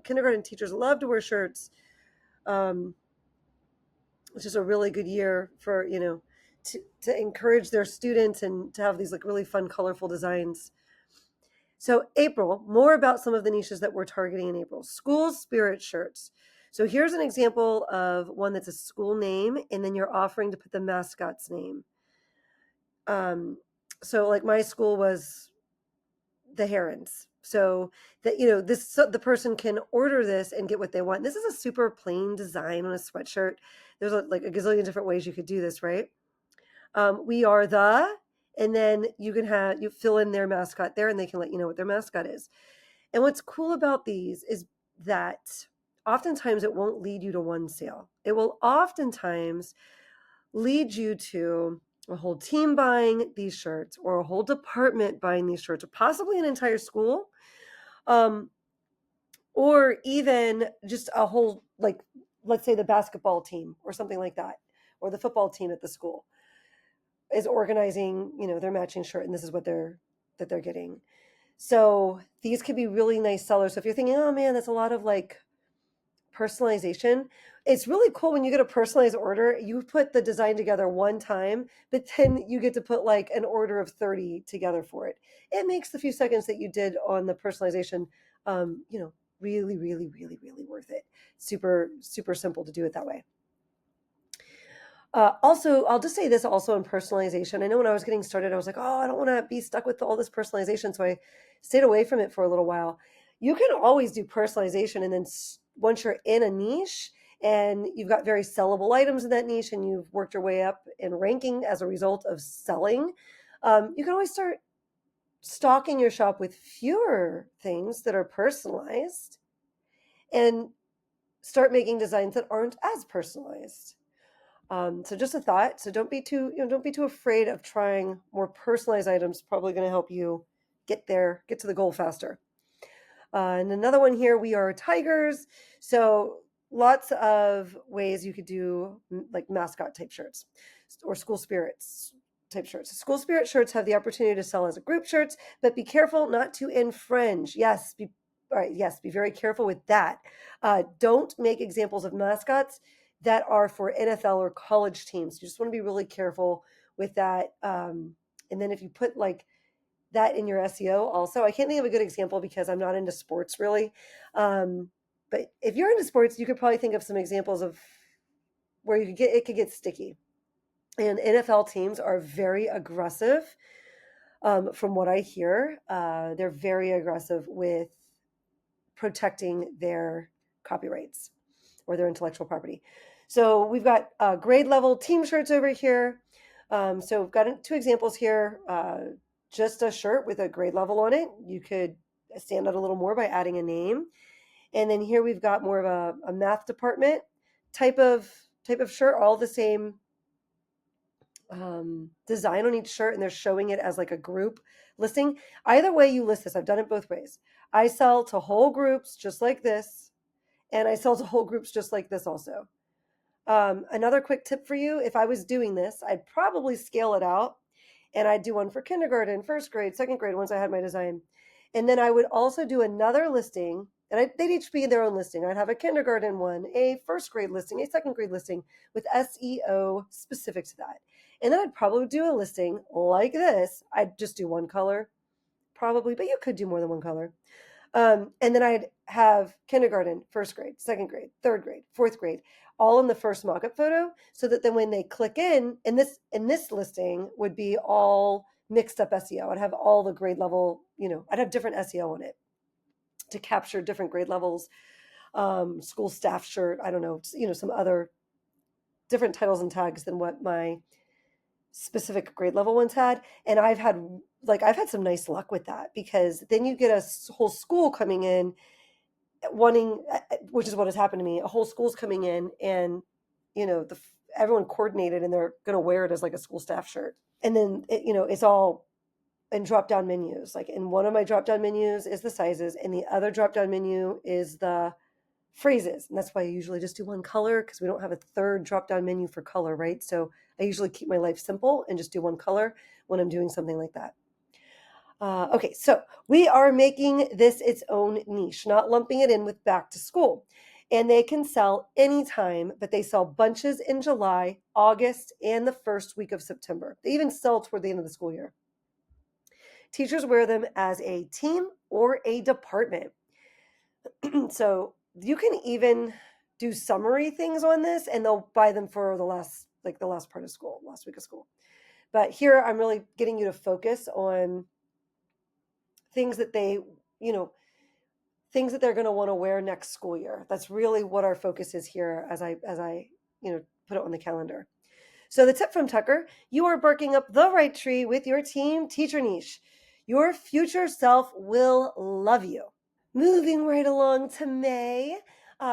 Speaker 1: Kindergarten teachers love to wear shirts. It's just a really good year for, to encourage their students and to have these like really fun, colorful designs. So April, more about some of the niches that we're targeting in April. School spirit shirts. So here's an example of one that's a school name, and then you're offering to put the mascot's name. So like my school was the Herons. So that, the person can order this and get what they want. This is a super plain design on a sweatshirt. There's like a gazillion different ways you could do this, right? We are and then you fill in their mascot there, and they can let you know what their mascot is. And what's cool about these is that oftentimes it won't lead you to one sale. It will oftentimes lead you to a whole team buying these shirts, or a whole department buying these shirts, or possibly an entire school, or even just a whole, like, let's say the basketball team or something like that, or the football team at the school is organizing, their matching shirt, and this is what they're getting. So these could be really nice sellers. So if you're thinking, oh man, that's a lot of like personalization, it's really cool when you get a personalized order. You put the design together one time, but then you get to put like an order of 30 together for it. It makes the few seconds that you did on the personalization, really, really, really, really worth it. Super, super simple to do it that way. Also, I'll just say this also in personalization. I know when I was getting started, I was like, oh, I don't want to be stuck with all this personalization. So I stayed away from it for a little while. You can always do personalization. And then once you're in a niche and you've got very sellable items in that niche, and you've worked your way up in ranking as a result of selling, you can always start stocking your shop with fewer things that are personalized and start making designs that aren't as personalized. So just a thought. So don't be too afraid of trying more personalized items. Probably going to help you get to the goal faster. And another one here, we are tigers. So lots of ways you could do like mascot type shirts or school spirits type shirts. School spirit shirts have the opportunity to sell as a group shirts, but be careful not to infringe. Yes, be very careful with that. Don't make examples of mascots that are for NFL or college teams. You just want to be really careful with that. And then if you put like that in your SEO also, I can't think of a good example because I'm not into sports really. But if you're into sports, you could probably think of some examples of where it could get sticky. And NFL teams are very aggressive. From what I hear, they're very aggressive with protecting their copyrights or their intellectual property. So we've got grade level team shirts over here. So we've got two examples here. Just a shirt with a grade level on it. You could stand out a little more by adding a name. And then here we've got more of a math department type of shirt, all the same design on each shirt, and they're showing it as like a group listing. Either way you list this, I've done it both ways. I sell to whole groups just like this, and I sell to whole groups just like this also. Another quick tip for you: if I was doing this, I'd probably scale it out, and I'd do one for kindergarten, first grade, second grade once I had my design. And then I would also do another listing, and they'd each be their own listing. I'd have a kindergarten one, a first grade listing, a second grade listing with SEO specific to that. And then I'd probably do a listing like this. I'd just do one color, probably, but you could do more than one color. And then I'd have kindergarten, first grade, second grade, third grade, fourth grade, all in the first mock-up photo, so that then when they click in this listing would be all mixed up SEO. I'd have all the grade level, I'd have different SEO on it to capture different grade levels. School staff shirt, I don't know, some other different titles and tags than what my specific grade level ones had. And I've had some nice luck with that, because then you get a whole school coming in wanting, which is what has happened to me. A whole school's coming in, and everyone coordinated, and they're going to wear it as like a school staff shirt. And then it's all in drop down menus. Like, in one of my drop down menus is the sizes, and the other drop down menu is the phrases. And that's why I usually just do one color, because we don't have a third drop down menu for color, right? So I usually keep my life simple and just do one color when I'm doing something like that. Okay, so we are making this its own niche, not lumping it in with back to school. And they can sell anytime, but they sell bunches in July, August, and the first week of September. They even sell toward the end of the school year. Teachers wear them as a team or a department. So you can even do summary things on this, and they'll buy them for the last part of school, last week of school. But here I'm really getting you to focus on things that they're going to want to wear next school year. That's really what our focus is here as I put it on the calendar. So the tip from Tucker: you are barking up the right tree with your team teacher niche. Your future self will love you. Moving right along to May.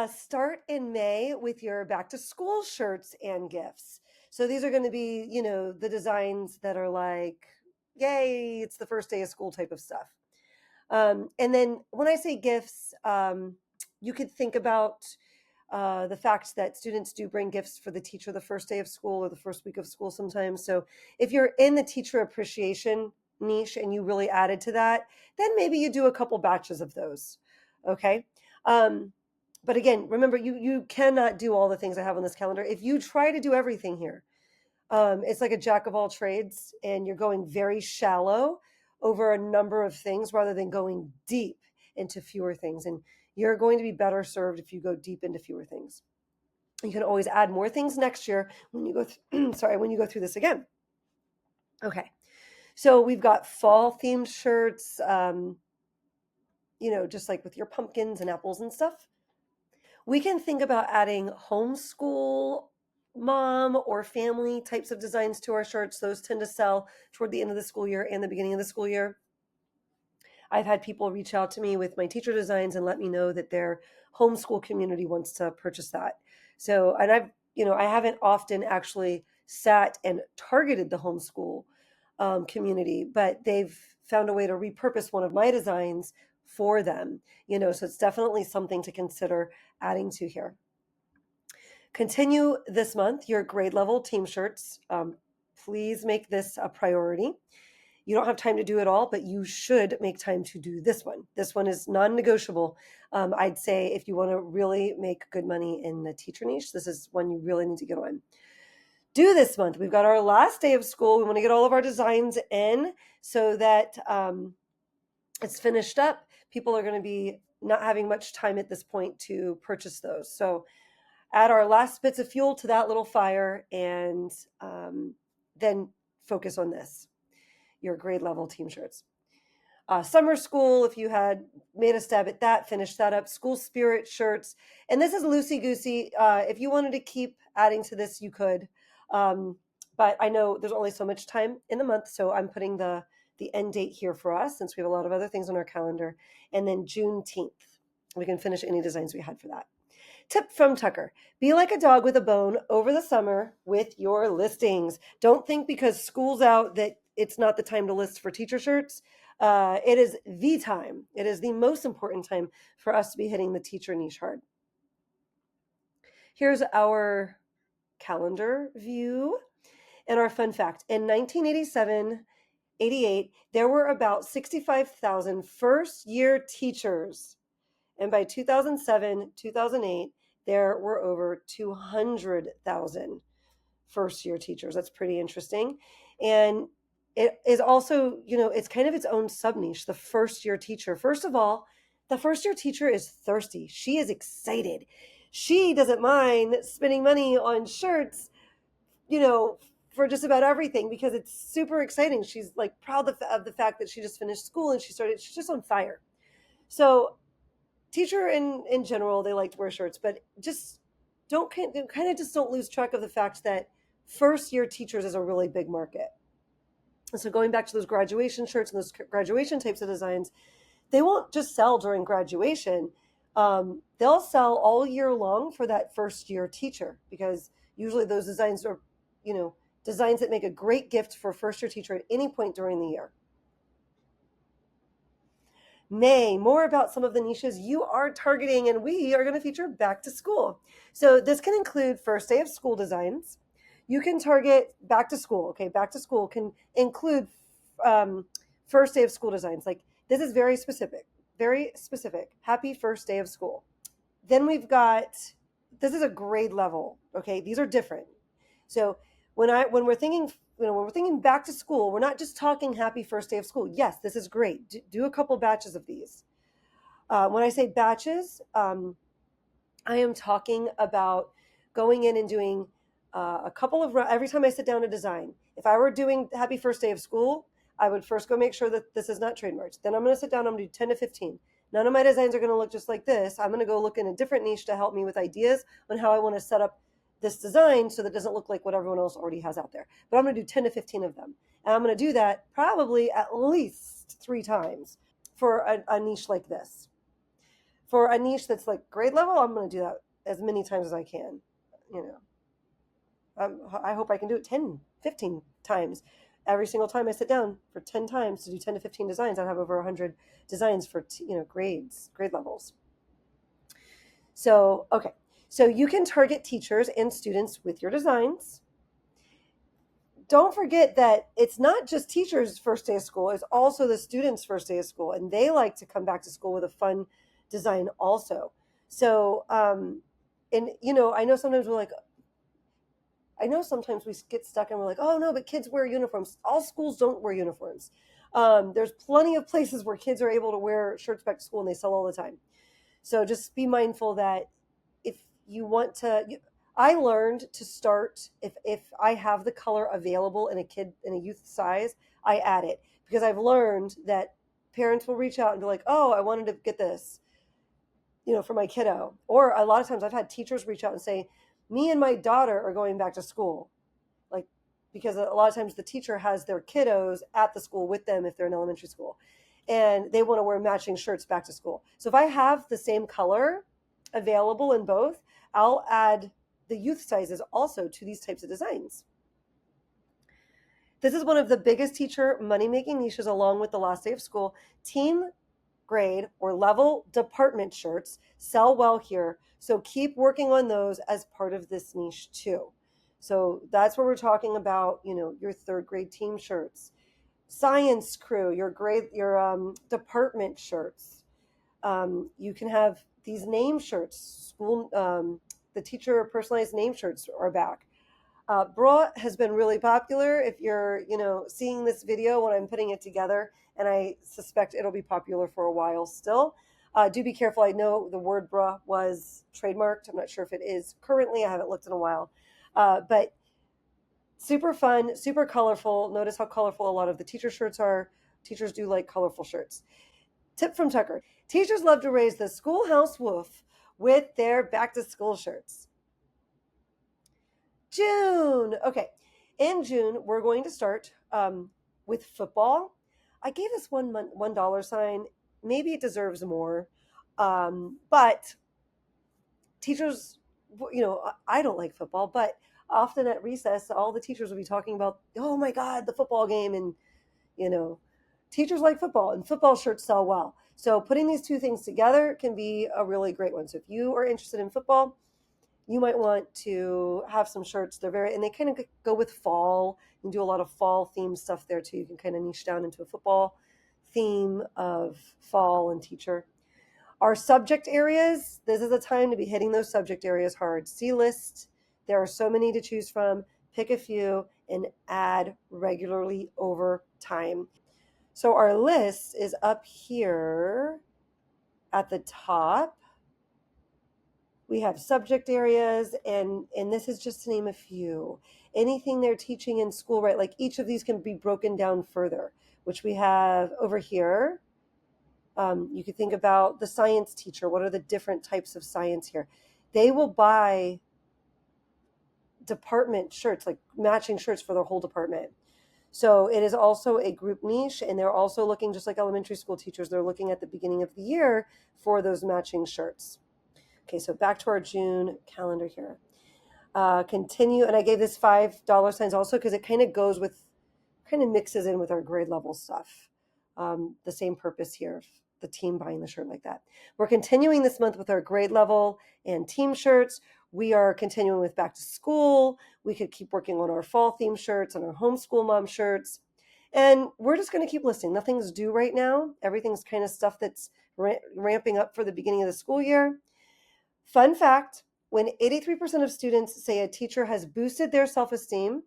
Speaker 1: Start in May with your back to school shirts and gifts. So these are going to be, the designs that are like, yay, it's the first day of school type of stuff. And then when I say gifts, you could think about the fact that students do bring gifts for the teacher the first day of school or the first week of school sometimes. So if you're in the teacher appreciation niche and you really added to that, then maybe you do a couple batches of those. Okay. But again, remember, you cannot do all the things I have on this calendar. If you try to do everything here, it's like a jack of all trades, and you're going very shallow over a number of things rather than going deep into fewer things. And you're going to be better served if you go deep into fewer things. You can always add more things next year when you go when you go through this again. Okay. So we've got fall themed shirts, just like with your pumpkins and apples and stuff. We can think about adding homeschool mom or family types of designs to our shirts. Those tend to sell toward the end of the school year and the beginning of the school year. I've had people reach out to me with my teacher designs and let me know that their homeschool community wants to purchase that. So, and I haven't often actually sat and targeted the homeschool community, but they've found a way to repurpose one of my designs for them, so it's definitely something to consider adding to here. Continue this month your grade level team shirts. Please make this a priority. You don't have time to do it all, but you should make time to do this one. This one is non-negotiable. I'd say if you want to really make good money in the teacher niche, this is one you really need to get on. Do this month. We've got our last day of school. We want to get all of our designs in so that it's finished up. People are going to be not having much time at this point to purchase those. So add our last bits of fuel to that little fire, and then focus on this, your grade level team shirts. Summer school, if you had made a stab at that, finish that up. School spirit shirts. And this is loosey-goosey. If you wanted to keep adding to this, you could. But I know there's only so much time in the month, so I'm putting the end date here for us, since we have a lot of other things on our calendar. And then Juneteenth, we can finish any designs we had for that. Tip from Tucker: be like a dog with a bone over the summer with your listings. Don't think because school's out that it's not the time to list for teacher shirts. It is the time. It is the most important time for us to be hitting the teacher niche hard. Here's our calendar view and our fun fact. In 1987-88, there were about 65,000 first-year teachers. And by 2007-2008, there were over 200,000 first-year teachers. That's pretty interesting. And it is also, it's kind of its own sub-niche, the first-year teacher. First of all, the first-year teacher is thirsty. She is excited. She doesn't mind spending money on shirts, for just about everything because it's super exciting. She's like proud of the fact that she just finished school and she's just on fire. So teacher in general, they like to wear shirts, but just don't lose track of the fact that first year teachers is a really big market. And so going back to those graduation shirts and those graduation types of designs, they won't just sell during graduation. They'll sell all year long for that first year teacher because usually those designs are, designs that make a great gift for first year teacher at any point during the year. May, more about some of the niches you are targeting, and we are going to feature back to school. So this can include first day of school designs. You can target back to school. Okay, back to school can include first day of school designs. Like this is very specific, very specific. Happy first day of school. Then we've got, this is a grade level. Okay, these are different. So when we're thinking when we're thinking back to school, we're not just talking happy first day of school. Yes, this is great. Do a couple batches of these. When I say batches, I am talking about going in and doing a couple of, every time I sit down to design. If I were doing happy first day of school, I would first go make sure that this is not trademarked. Then I'm going to sit down, I'm going to do 10 to 15. None of my designs are going to look just like this. I'm going to go look in a different niche to help me with ideas on how I want to set up this design so that it doesn't look like what everyone else already has out there. But I'm going to do 10 to 15 of them. And I'm going to do that probably at least 3 times for a niche like this. For a niche that's like grade level, I'm going to do that as many times as I can. I hope I can do it 10, 15 times. Every single time I sit down for 10 times to do 10 to 15 designs, I have over 100 designs for grade levels. So, okay. So you can target teachers and students with your designs. Don't forget that it's not just teachers' first day of school, it's also the students' first day of school. And they like to come back to school with a fun design also. So, I know sometimes we get stuck and we're like, oh no, but kids wear uniforms. All schools don't wear uniforms. There's plenty of places where kids are able to wear shirts back to school and they sell all the time. So just be mindful that if you want to, I learned to start, if I have the color available in a youth size, I add it because I've learned that parents will reach out and be like, oh, I wanted to get this, for my kiddo. Or a lot of times I've had teachers reach out and say, me and my daughter are going back to school. Like, because a lot of times the teacher has their kiddos at the school with them if they're in elementary school. And they want to wear matching shirts back to school. So if I have the same color available in both, I'll add the youth sizes also to these types of designs. This is one of the biggest teacher money-making niches along with the last day of school. Team grade or level department shirts sell well here. So keep working on those as part of this niche too. So that's where we're talking about, your third grade team shirts. Science crew, your department shirts. You can have these name shirts. The teacher personalized name shirts are back. Bra has been really popular. If you're, seeing this video when I'm putting it together, and I suspect it'll be popular for a while still. Do be careful. I know the word bra was trademarked. I'm not sure if it is currently. I haven't looked in a while. But super fun, super colorful. Notice how colorful a lot of the teacher shirts are. Teachers do like colorful shirts. Tip from Tucker. Teachers love to raise the schoolhouse woof with their back to school shirts. June. Okay. In June, we're going to start with football. I gave this $1 sign. Maybe it deserves more. But teachers, I don't like football, but often at recess, all the teachers will be talking about, oh my God, the football game. And, teachers like football and football shirts sell well. So putting these two things together can be a really great one. So if you are interested in football, you might want to have some shirts. And they kind of go with fall. You can do a lot of fall themed stuff there too. You can kind of niche down into a football theme of fall and teacher. Our subject areas, this is a time to be hitting those subject areas hard. See list. There are so many to choose from. Pick a few and add regularly over time. So our list is up here at the top. We have subject areas, and this is just to name a few. Anything they're teaching in school, right? Like each of these can be broken down further, which we have over here. You could think about the science teacher. What are the different types of science here? They will buy department shirts, like matching shirts for their whole department. So it is also a group niche, and they're also looking, just like elementary school teachers, they're looking at the beginning of the year for those matching shirts. Okay, so back to our June calendar here. Continue, and I gave this $5 signs also because it kind of goes with, kind of mixes in with our grade level stuff. The same purpose here, the team buying the shirt like that. We're continuing this month with our grade level and team shirts. We are continuing with back to school. We could keep working on our fall theme shirts and our homeschool mom shirts. And we're just going to keep listing. Nothing's due right now. Everything's kind of stuff that's ramping up for the beginning of the school year. Fun fact, when 83% of students say a teacher has boosted their self-esteem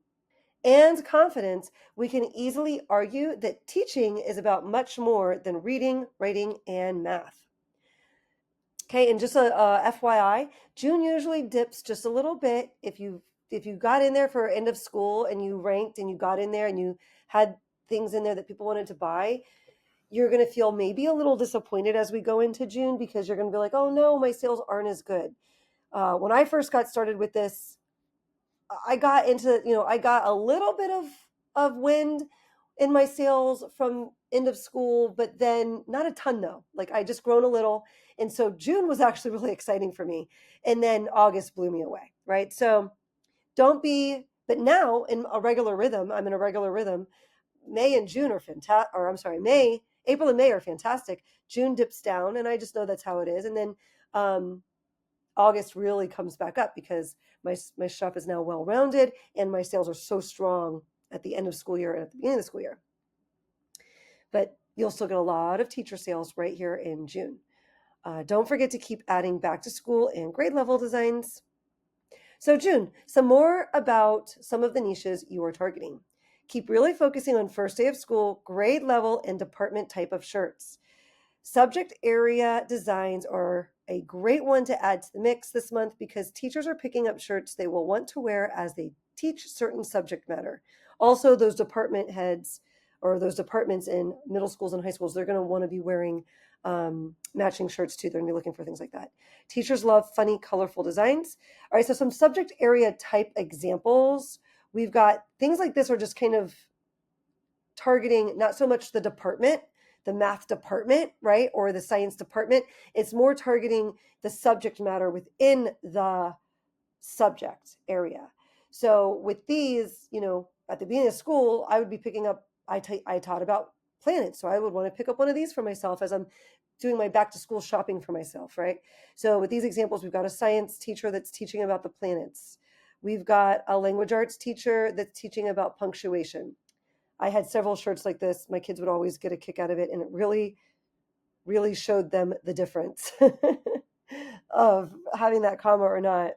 Speaker 1: and confidence, we can easily argue that teaching is about much more than reading, writing, and math. Okay, and just a FYI, June usually dips just a little bit. If you got in there for end of school and you ranked and you got in there and you had things in there that people wanted to buy, you're going to feel maybe a little disappointed as we go into June because you're going to be like, oh no, my sales aren't as good. When I first got started with this, I got into, I got a little bit of wind in my sales from end of school, but then not a ton though. Like I just grown a little. And so June was actually really exciting for me. And then August blew me away, right? So but now in a regular rhythm, I'm in a regular rhythm. May and June are fantastic, or I'm sorry, April and May are fantastic. June dips down, and I just know that's how it is. And then August really comes back up because my shop is now well-rounded and my sales are so strong at the end of school year and at the beginning of the school year. But you'll still get a lot of teacher sales right here in June. Don't forget to keep adding back to school and grade level designs. So June, some more about some of the niches you are targeting. Keep really focusing on first day of school, grade level, and department type of shirts. Subject area designs are a great one to add to the mix this month because teachers are picking up shirts they will want to wear as they teach certain subject matter. Also, those department heads or those departments in middle schools and high schools, they're going to want to be wearing matching shirts too. They're going to be looking for things like that. Teachers love funny, colorful designs. All right, so some subject area type examples. We've got things like this are just kind of targeting not so much the department, the math department, right, or the science department. It's more targeting the subject matter within the subject area. So with these, at the beginning of school, I would be picking up, I taught about planets. So I would want to pick up one of these for myself as I'm doing my back to school shopping for myself, right? So with these examples, we've got a science teacher that's teaching about the planets. We've got a language arts teacher that's teaching about punctuation. I had several shirts like this. My kids would always get a kick out of it, and it really, really showed them the difference of having that comma or not.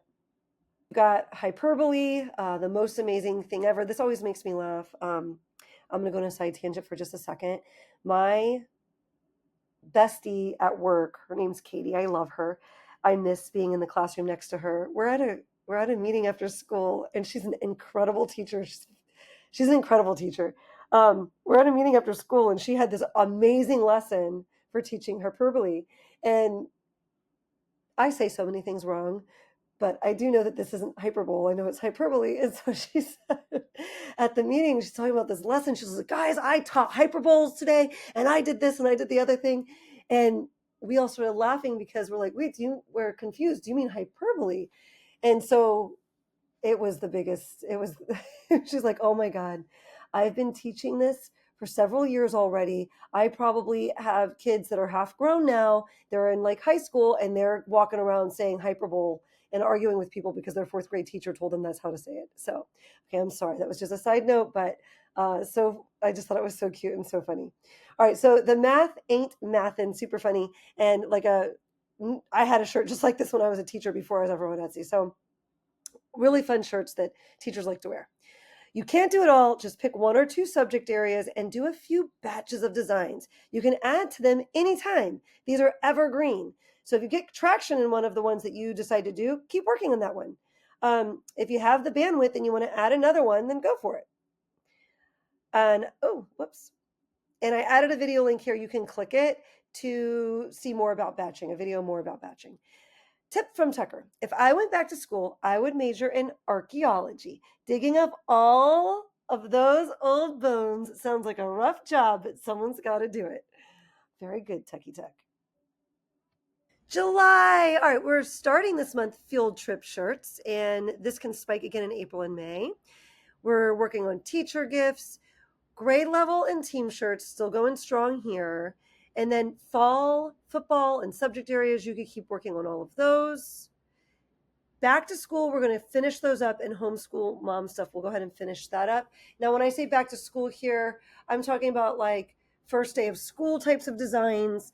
Speaker 1: We've got hyperbole, the most amazing thing ever. This always makes me laugh. I'm going to go on a side tangent for just a second. My bestie at work, her name's Katie. I love her. I miss being in the classroom next to her. We're at a meeting after school, and she's an incredible teacher. She's an incredible teacher. We're at a meeting after school, and she had this amazing lesson for teaching hyperbole. And I say so many things wrong, but I do know that this isn't hyperbole. I know it's hyperbole. And so she said at the meeting, she's talking about this lesson. She's like, guys, I taught hyperboles today, and I did this and I did the other thing. And we all started laughing because we're like, wait, we're confused. Do you mean hyperbole? And so it was the biggest, she's like, oh my God, I've been teaching this for several years already. I probably have kids that are half grown now. They're in like high school and they're walking around saying hyperbole and arguing with people because their fourth grade teacher told them that's how to say it. So, okay, I'm sorry. That was just a side note, but so I just thought it was so cute and so funny. All right, so the math ain't mathin', super funny. And I had a shirt just like this when I was a teacher before I was ever on Etsy. So really fun shirts that teachers like to wear. You can't do it all. Just pick one or two subject areas and do a few batches of designs. You can add to them anytime. These are evergreen. So if you get traction in one of the ones that you decide to do, keep working on that one. If you have the bandwidth and you want to add another one, then go for it. And oh, whoops. And I added a video link here. You can click it to see more about batching, a video more about batching. Tip from Tucker. If I went back to school, I would major in archaeology. Digging up all of those old bones sounds like a rough job, but someone's got to do it. Very good, Techie Tech. July. All right, we're starting this month field trip shirts, and this can spike again in April and May. We're working on teacher gifts, grade level and team shirts, still going strong here. And then fall football and subject areas, you could keep working on all of those. Back to school, we're going to finish those up, and homeschool mom stuff, we'll go ahead and finish that up. Now, when I say back to school here, I'm talking about like first day of school types of designs,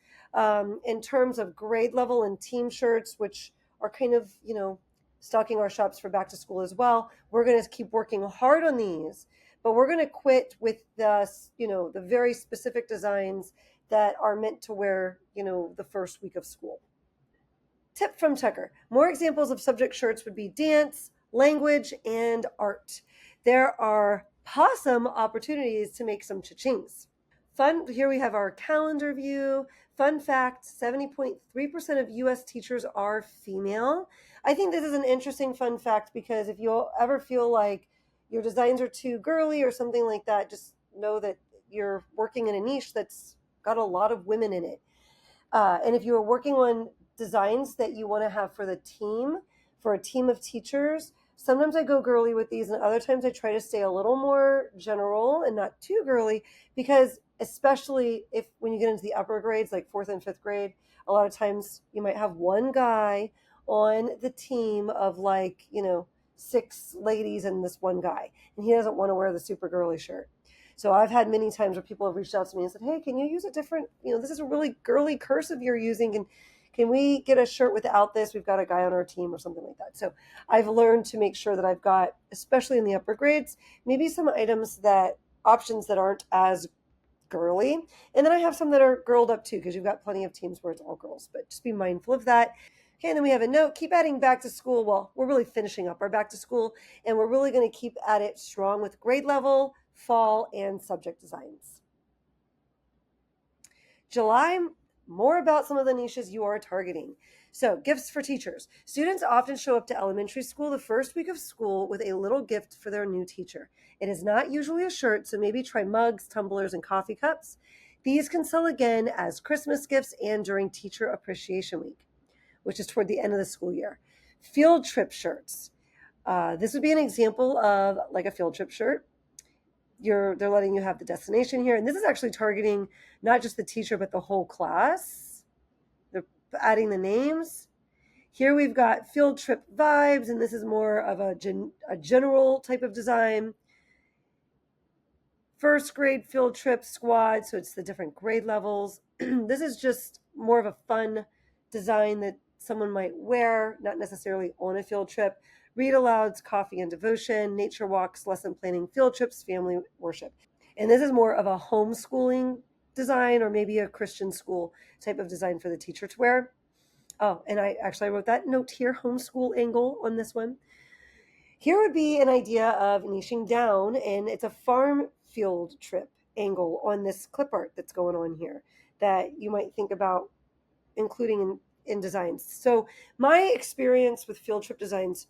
Speaker 1: in terms of grade level and team shirts, which are kind of, stocking our shops for back to school as well. We're going to keep working hard on these, but we're going to quit with the very specific designs that are meant to wear, the first week of school. Tip from Tucker. More examples of subject shirts would be dance, language, and art. There are possum opportunities to make some cha-chings. Fun, here we have our calendar view. Fun fact, 70.3% of US teachers are female. I think this is an interesting fun fact because if you ever feel like your designs are too girly or something like that, just know that you're working in a niche that's got a lot of women in it. And if you are working on designs that you want to have for the team, for a team of teachers, sometimes I go girly with these, and other times I try to stay a little more general and not too girly, because especially if when you get into the upper grades, like fourth and fifth grade, a lot of times you might have one guy on the team of 6 ladies and this one guy, and he doesn't want to wear the super girly shirt. So I've had many times where people have reached out to me and said, hey, can you use a different, this is a really girly cursive you're using, and can we get a shirt without this? We've got a guy on our team or something like that. So I've learned to make sure that I've got, especially in the upper grades, maybe some options that aren't as girly. And then I have some that are girled up too, because you've got plenty of teams where it's all girls, but just be mindful of that. Okay, and then we have a note, keep adding back to school. Well, we're really finishing up our back to school, and we're really going to keep at it strong with grade level, fall, and subject designs. July, more about some of the niches you are targeting. So, gifts for teachers. Students often show up to elementary school the first week of school with a little gift for their new teacher. It is not usually a shirt, so maybe try mugs, tumblers, and coffee cups. These can sell again as Christmas gifts and during Teacher Appreciation Week, which is toward the end of the school year. Field trip shirts. This would be an example of like a field trip shirt. They're letting you have the destination here, and this is actually targeting not just the teacher but the whole class. They're adding the names. Here we've got field trip vibes, and this is more of a general type of design. First grade field trip squad, so it's the different grade levels. This is just more of a fun design that someone might wear, not necessarily on a field trip. Read alouds, coffee and devotion, nature walks, lesson planning, field trips, family worship. And this is more of a homeschooling design, or maybe a Christian school type of design for the teacher to wear. Oh, and I wrote that note here, homeschool angle on this one. Here would be an idea of niching down, and it's a farm field trip angle on this clip art that's going on here that you might think about including in designs. So my experience with field trip designs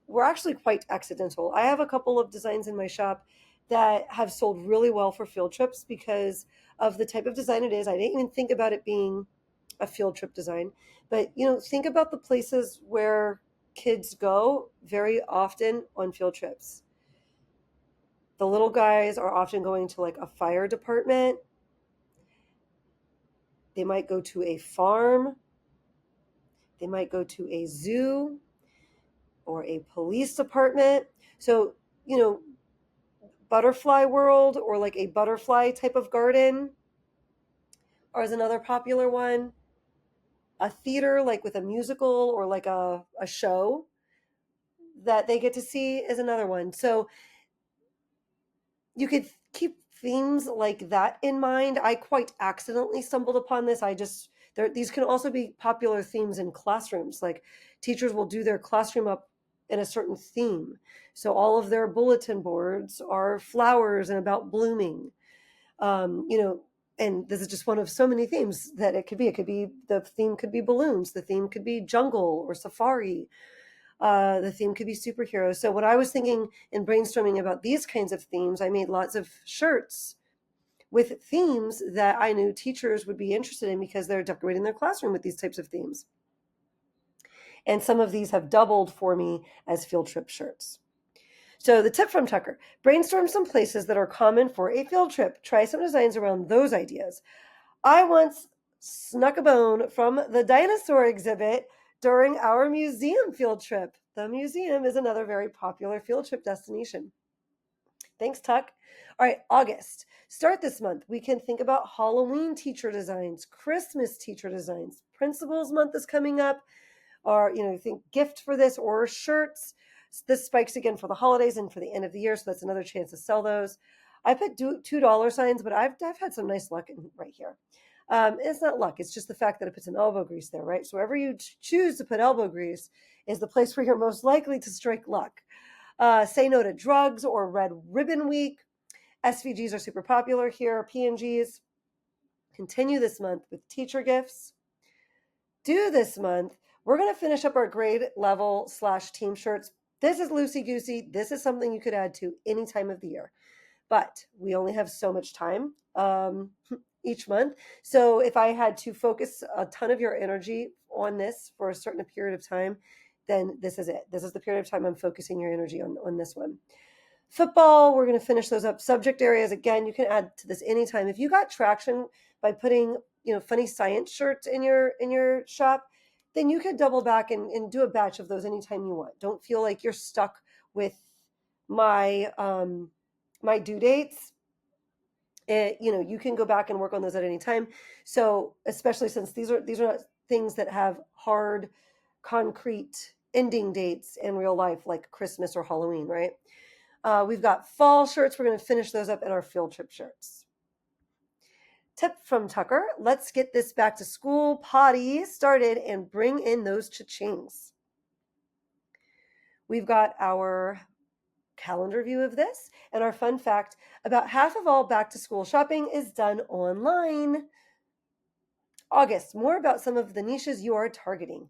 Speaker 1: were actually quite accidental. I have a couple of designs in my shop that have sold really well for field trips because of the type of design it is. I didn't even think about it being a field trip design, but think about the places where kids go very often on field trips. The little guys are often going to like a fire department. They might go to a farm. They might go to a zoo or a police department. So, butterfly world, or like a butterfly type of garden, or is another popular one. A theater, like with a musical or like a show that they get to see, is another one. So you could keep themes like that in mind. I quite accidentally stumbled upon this. These can also be popular themes in classrooms. Like teachers will do their classroom up in a certain theme. So all of their bulletin boards are flowers and about blooming. And this is just one of so many themes that it could be. It could be, the theme could be balloons. The theme could be jungle or safari. The theme could be superheroes. So what I was thinking in brainstorming about these kinds of themes, I made lots of shirts with themes that I knew teachers would be interested in because they're decorating their classroom with these types of themes. And some of these have doubled for me as field trip shirts. So the tip from Tucker: brainstorm some places that are common for a field trip. Try some designs around those ideas. I once snuck a bone from the dinosaur exhibit during our museum field trip. The museum is another very popular field trip destination. Thanks, Tuck. All right, August. Start this month. We can think about Halloween teacher designs, Christmas teacher designs. Principals month is coming up. Or, think gift for this or shirts. This spikes again for the holidays and for the end of the year, so that's another chance to sell those. I put $2 signs, but I've had some nice luck right here. It's not luck. It's just the fact that it puts an elbow grease there, right? So wherever you choose to put elbow grease is the place where you're most likely to strike luck. Say no to drugs or Red Ribbon Week. SVGs are super popular here. PNGs. Continue this month with teacher gifts. Do this month. We're going to finish up our grade level / team shirts. This is loosey-goosey. This is something you could add to any time of the year. But we only have so much time each month. So if I had to focus a ton of your energy on this for a certain period of time, then this is it. This is the period of time I'm focusing your energy on this one. Football, we're going to finish those up. Subject areas, again, you can add to this anytime. If you got traction by putting, funny science shirts in your shop, then you could double back and do a batch of those anytime you want. Don't feel like you're stuck with my my due dates. You can go back and work on those at any time. So especially since these are not things that have hard, concrete ending dates in real life, like Christmas or Halloween, right? We've got fall shirts. We're going to finish those up in our field trip shirts. Tip from Tucker: let's get this back to school potty started and bring in those cha-chings. We've got our calendar view of this, and our fun fact: about half of all back to school shopping is done online. August, more about some of the niches you are targeting.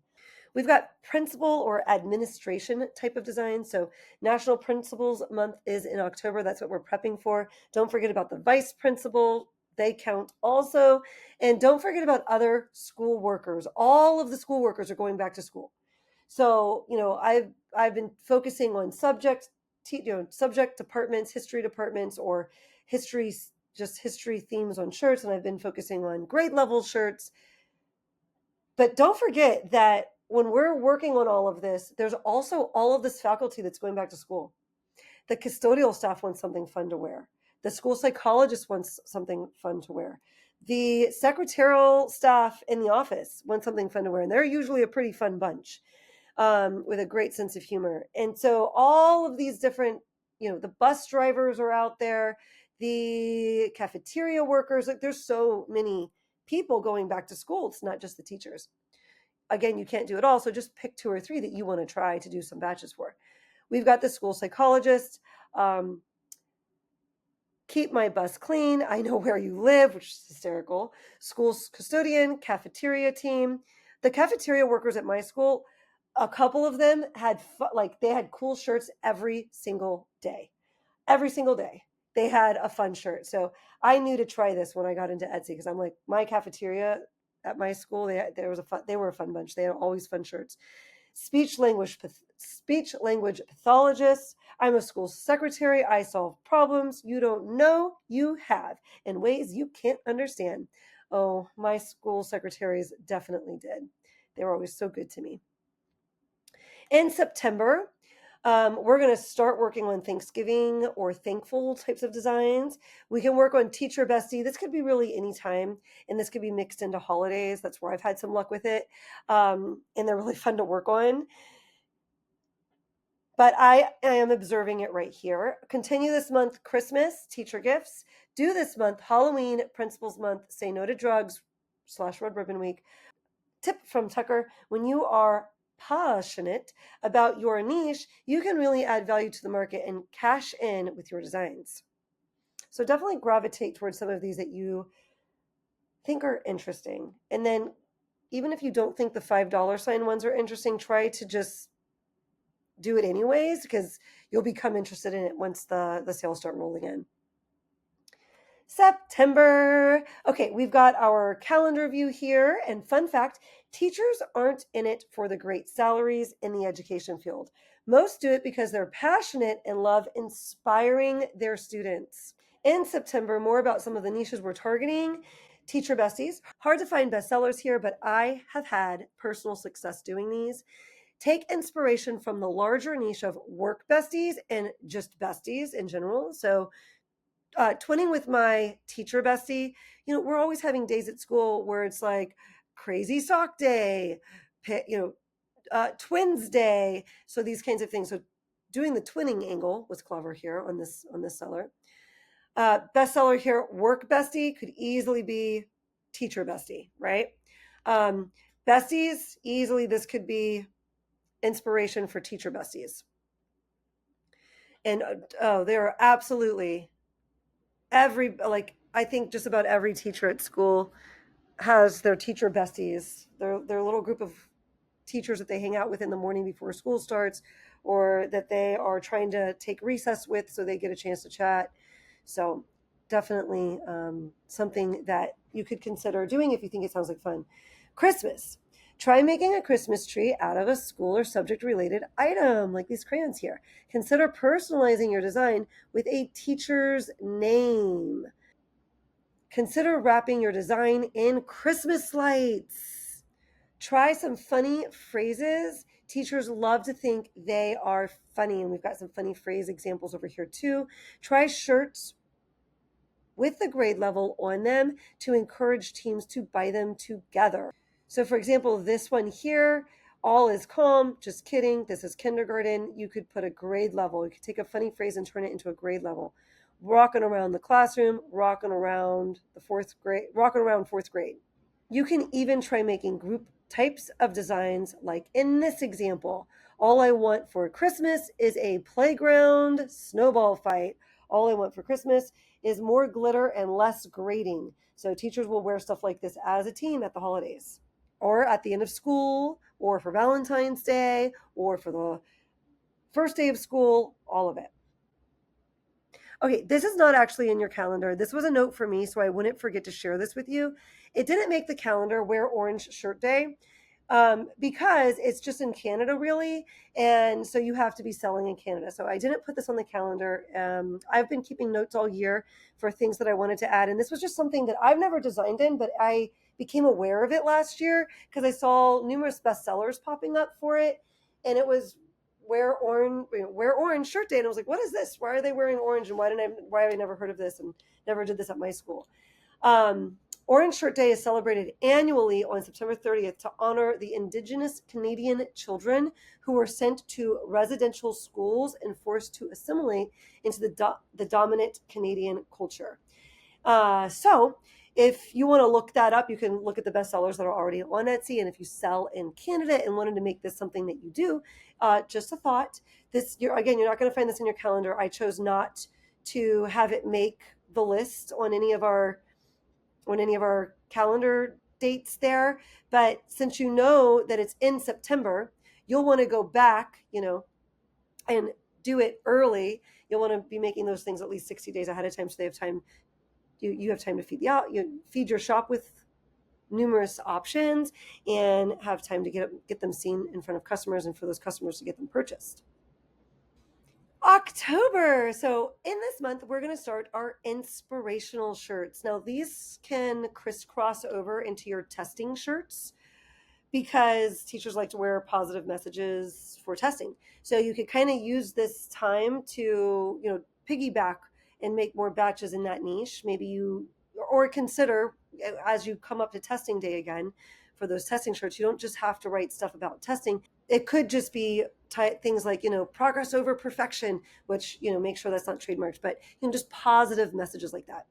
Speaker 1: We've got principal or administration type of design. So National Principals Month is in October. That's what we're prepping for. Don't forget about the vice principal. They count also. And don't forget about other school workers. All of the school workers are going back to school. So, I've been focusing on subject departments, history departments, or history themes on shirts. And I've been focusing on grade level shirts. But don't forget that when we're working on all of this, there's also all of this faculty that's going back to school. The custodial staff wants something fun to wear. The school psychologist wants something fun to wear. The secretarial staff in the office want something fun to wear. And they're usually a pretty fun bunch with a great sense of humor. And so all of these different, the bus drivers are out there, the cafeteria workers, there's so many people going back to school. It's not just the teachers. Again, you can't do it all, so just pick 2 or 3 that you want to try to do some batches for. We've got the school psychologist, keep my bus clean, I know where you live, which is hysterical, school custodian, cafeteria team. The cafeteria workers at my school, a couple of them had they had cool shirts every single day. Every single day they had a fun shirt. So I knew to try this when I got into Etsy, because I'm like, my cafeteria at my school, they were a fun bunch. They had always fun shirts. Speech language pathologist. I'm a school secretary. I solve problems you don't know you have in ways you can't understand. Oh, my school secretaries definitely did. They were always so good to me. In September, we're going to start working on Thanksgiving or thankful types of designs. We can work on teacher bestie. This could be really anytime, and this could be mixed into holidays. That's where I've had some luck with it, and they're really fun to work on. But I am observing it right here. Continue this month, Christmas, teacher gifts. Do this month, Halloween, Principals Month, say no to drugs, Red Ribbon Week. Tip from Tucker: when you are passionate about your niche, you can really add value to the market and cash in with your designs. So definitely gravitate towards some of these that you think are interesting. And then even if you don't think the $5 ones are interesting, try to just do it anyways, because you'll become interested in it once the sales start rolling in. September. Okay, we've got our calendar view here. And fun fact, teachers aren't in it for the great salaries in the education field. Most do it because they're passionate and love inspiring their students. In September, more about some of the niches we're targeting. Teacher besties. Hard to find bestsellers here, but I have had personal success doing these. Take inspiration from the larger niche of work besties and just besties in general. So twinning with my teacher bestie, we're always having days at school where it's like crazy sock day, twins day. So these kinds of things. So doing the twinning angle was clever here on this seller. Bestseller here, work bestie could easily be teacher bestie, right? Besties, easily this could be inspiration for teacher besties. And there are absolutely I think just about every teacher at school has their teacher besties, their little group of teachers that they hang out with in the morning before school starts, or that they are trying to take recess with so they get a chance to chat. So definitely something that you could consider doing if you think it sounds like fun. Christmas. Try making a Christmas tree out of a school or subject related item, like these crayons here. Consider personalizing your design with a teacher's name. Consider wrapping your design in Christmas lights. Try some funny phrases. Teachers love to think they are funny, and we've got some funny phrase examples over here too. Try shirts with the grade level on them to encourage teams to buy them together. So for example, this one here, all is calm, just kidding. This is kindergarten. You could put a grade level. You could take a funny phrase and turn it into a grade level. Rocking around the classroom, rocking around fourth grade. You can even try making group types of designs, like in this example. All I want for Christmas is a playground snowball fight. All I want for Christmas is more glitter and less grading. So teachers will wear stuff like this as a team at the holidays, or at the end of school, or for Valentine's Day, or for the first day of school, all of it. Okay, this is not actually in your calendar. This was a note for me, so I wouldn't forget to share this with you. It didn't make the calendar, Wear Orange Shirt Day, because it's just in Canada, really, and so you have to be selling in Canada. So I didn't put this on the calendar. I've been keeping notes all year for things that I wanted to add, and this was just something that I've never designed in, but I became aware of it last year because I saw numerous bestsellers popping up for it, and it was Wear Orange Shirt Day, and I was like, what is this? Why are they wearing orange, and why have I never heard of this and never did this at my school? Orange Shirt Day is celebrated annually on September 30th to honor the Indigenous Canadian children who were sent to residential schools and forced to assimilate into the dominant Canadian culture. So if you want to look that up, you can look at the bestsellers that are already on Etsy. And if you sell in Canada and wanted to make this something that you do, just a thought. You're not going to find this in your calendar. I chose not to have it make the list on any of our calendar dates there. But since you know that it's in September, you'll want to go back, and do it early. You'll want to be making those things at least 60 days ahead of time, so they have time. You have time to feed your shop with numerous options and have time to get them seen in front of customers, and for those customers to get them purchased. October. So in this month, we're going to start our inspirational shirts. Now, these can crisscross over into your testing shirts because teachers like to wear positive messages for testing. So you could kind of use this time to, piggyback and make more batches in that niche. Or consider, as you come up to testing day again for those testing shirts, you don't just have to write stuff about testing. It could just be things like, progress over perfection, which, make sure that's not trademarked, but, just positive messages like that.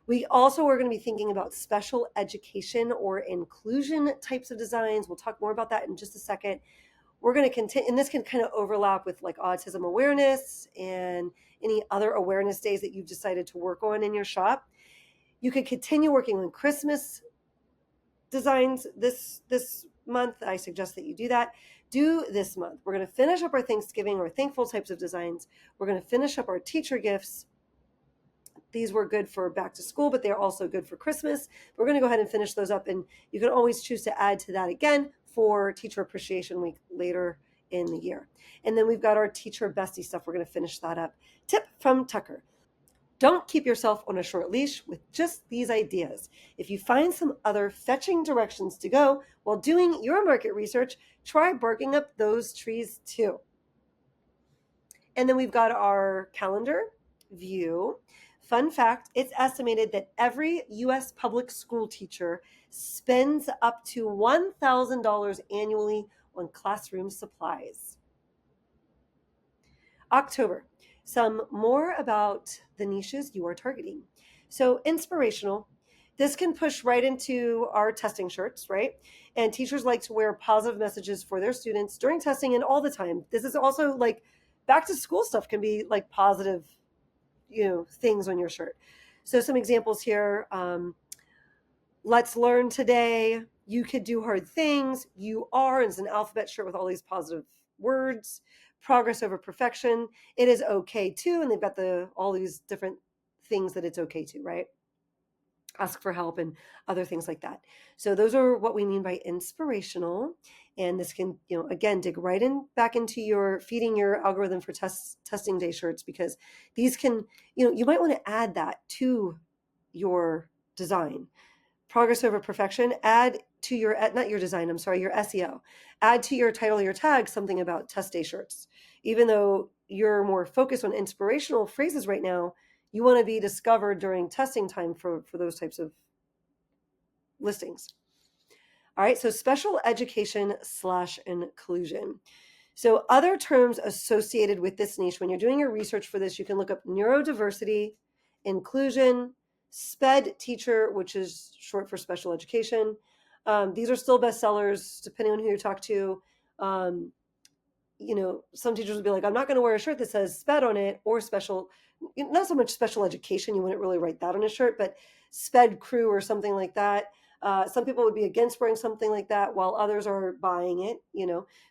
Speaker 1: We also are going to be thinking about special education or inclusion types of designs. We'll talk more about that in just a second. We're going to continue, and this can kind of overlap with like autism awareness and any other awareness days that you've decided to work on in your shop. You could continue working on Christmas designs this month. I suggest that you do that. Do this month. We're going to finish up our Thanksgiving or thankful types of designs. We're going to finish up our teacher gifts. These were good for back to school, but they're also good for Christmas. We're going to go ahead and finish those up, and you can always choose to add to that again for Teacher Appreciation Week later in the year. And then we've got our Teacher Bestie stuff. We're going to finish that up. Tip from Tucker. Don't keep yourself on a short leash with just these ideas. If you find some other fetching directions to go while doing your market research, try barking up those trees too. And then we've got our calendar view. Fun fact, it's estimated that every U.S. public school teacher spends up to $1,000 annually on classroom supplies. October, some more about the niches you are targeting. So inspirational, this can push right into our testing shirts, right? And teachers like to wear positive messages for their students during testing and all the time. This is also like back to school stuff can be like positive, things on your shirt. So some examples here. Let's learn today. You could do hard things. You are, and it's an alphabet shirt with all these positive words. Progress over perfection. It is okay to, and they've got all these different things that it's okay to, right? Ask for help and other things like that. So those are what we mean by inspirational. And this can, again, dig right back into feeding your algorithm for testing day shirts, because these can, you might want to add that to your design. Progress over perfection, add to your, not your design, I'm sorry, your SEO. Add to your title, your tag, something about test day shirts. Even though you're more focused on inspirational phrases right now, you want to be discovered during testing time for those types of listings. All right, so special education / inclusion. So other terms associated with this niche, when you're doing your research for this, you can look up neurodiversity, inclusion, SPED teacher, which is short for special education. These are still bestsellers, depending on who you talk to. Some teachers would be like, I'm not going to wear a shirt that says SPED on it, or special, not so much special education. You wouldn't really write that on a shirt, but SPED crew or something like that. Some people would be against wearing something like that, while others are buying it,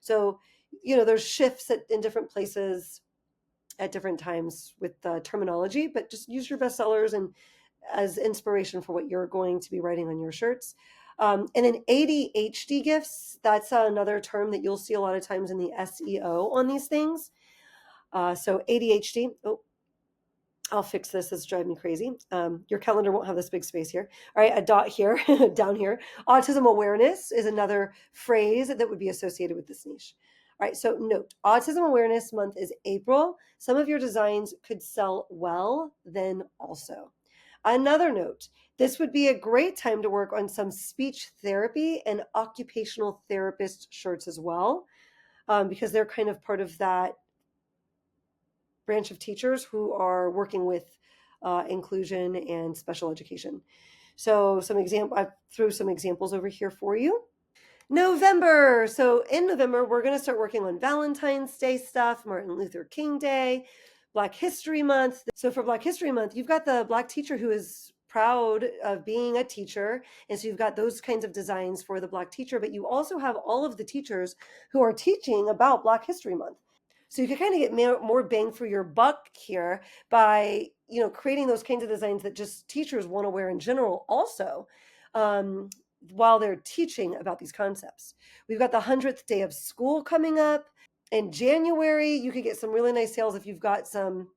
Speaker 1: So, there's shifts in different places at different times with the terminology, but just use your bestsellers and as inspiration for what you're going to be writing on your shirts. And then ADHD gifts, that's another term that you'll see a lot of times in the SEO on these things. So ADHD, I'll fix this. It's driving me crazy. Your calendar won't have this big space here. All right, a dot here, down here. Autism awareness is another phrase that would be associated with this niche. All right, so note, Autism Awareness Month is April. Some of your designs could sell well then also. Another note, this would be a great time to work on some speech therapy and occupational therapist shirts as well, because they're kind of part of that branch of teachers who are working with inclusion and special education. So I threw some examples over here for you. November. So in November, we're going to start working on Valentine's Day stuff, Martin Luther King Day, Black History Month. So for Black History Month, you've got the Black teacher who is proud of being a teacher. And so you've got those kinds of designs for the Black teacher, but you also have all of the teachers who are teaching about Black History Month. So you can kind of get more bang for your buck here by, creating those kinds of designs that just teachers want to wear in general also, while they're teaching about these concepts. We've got the 100th day of school coming up. In January, you could get some really nice sales if you've got some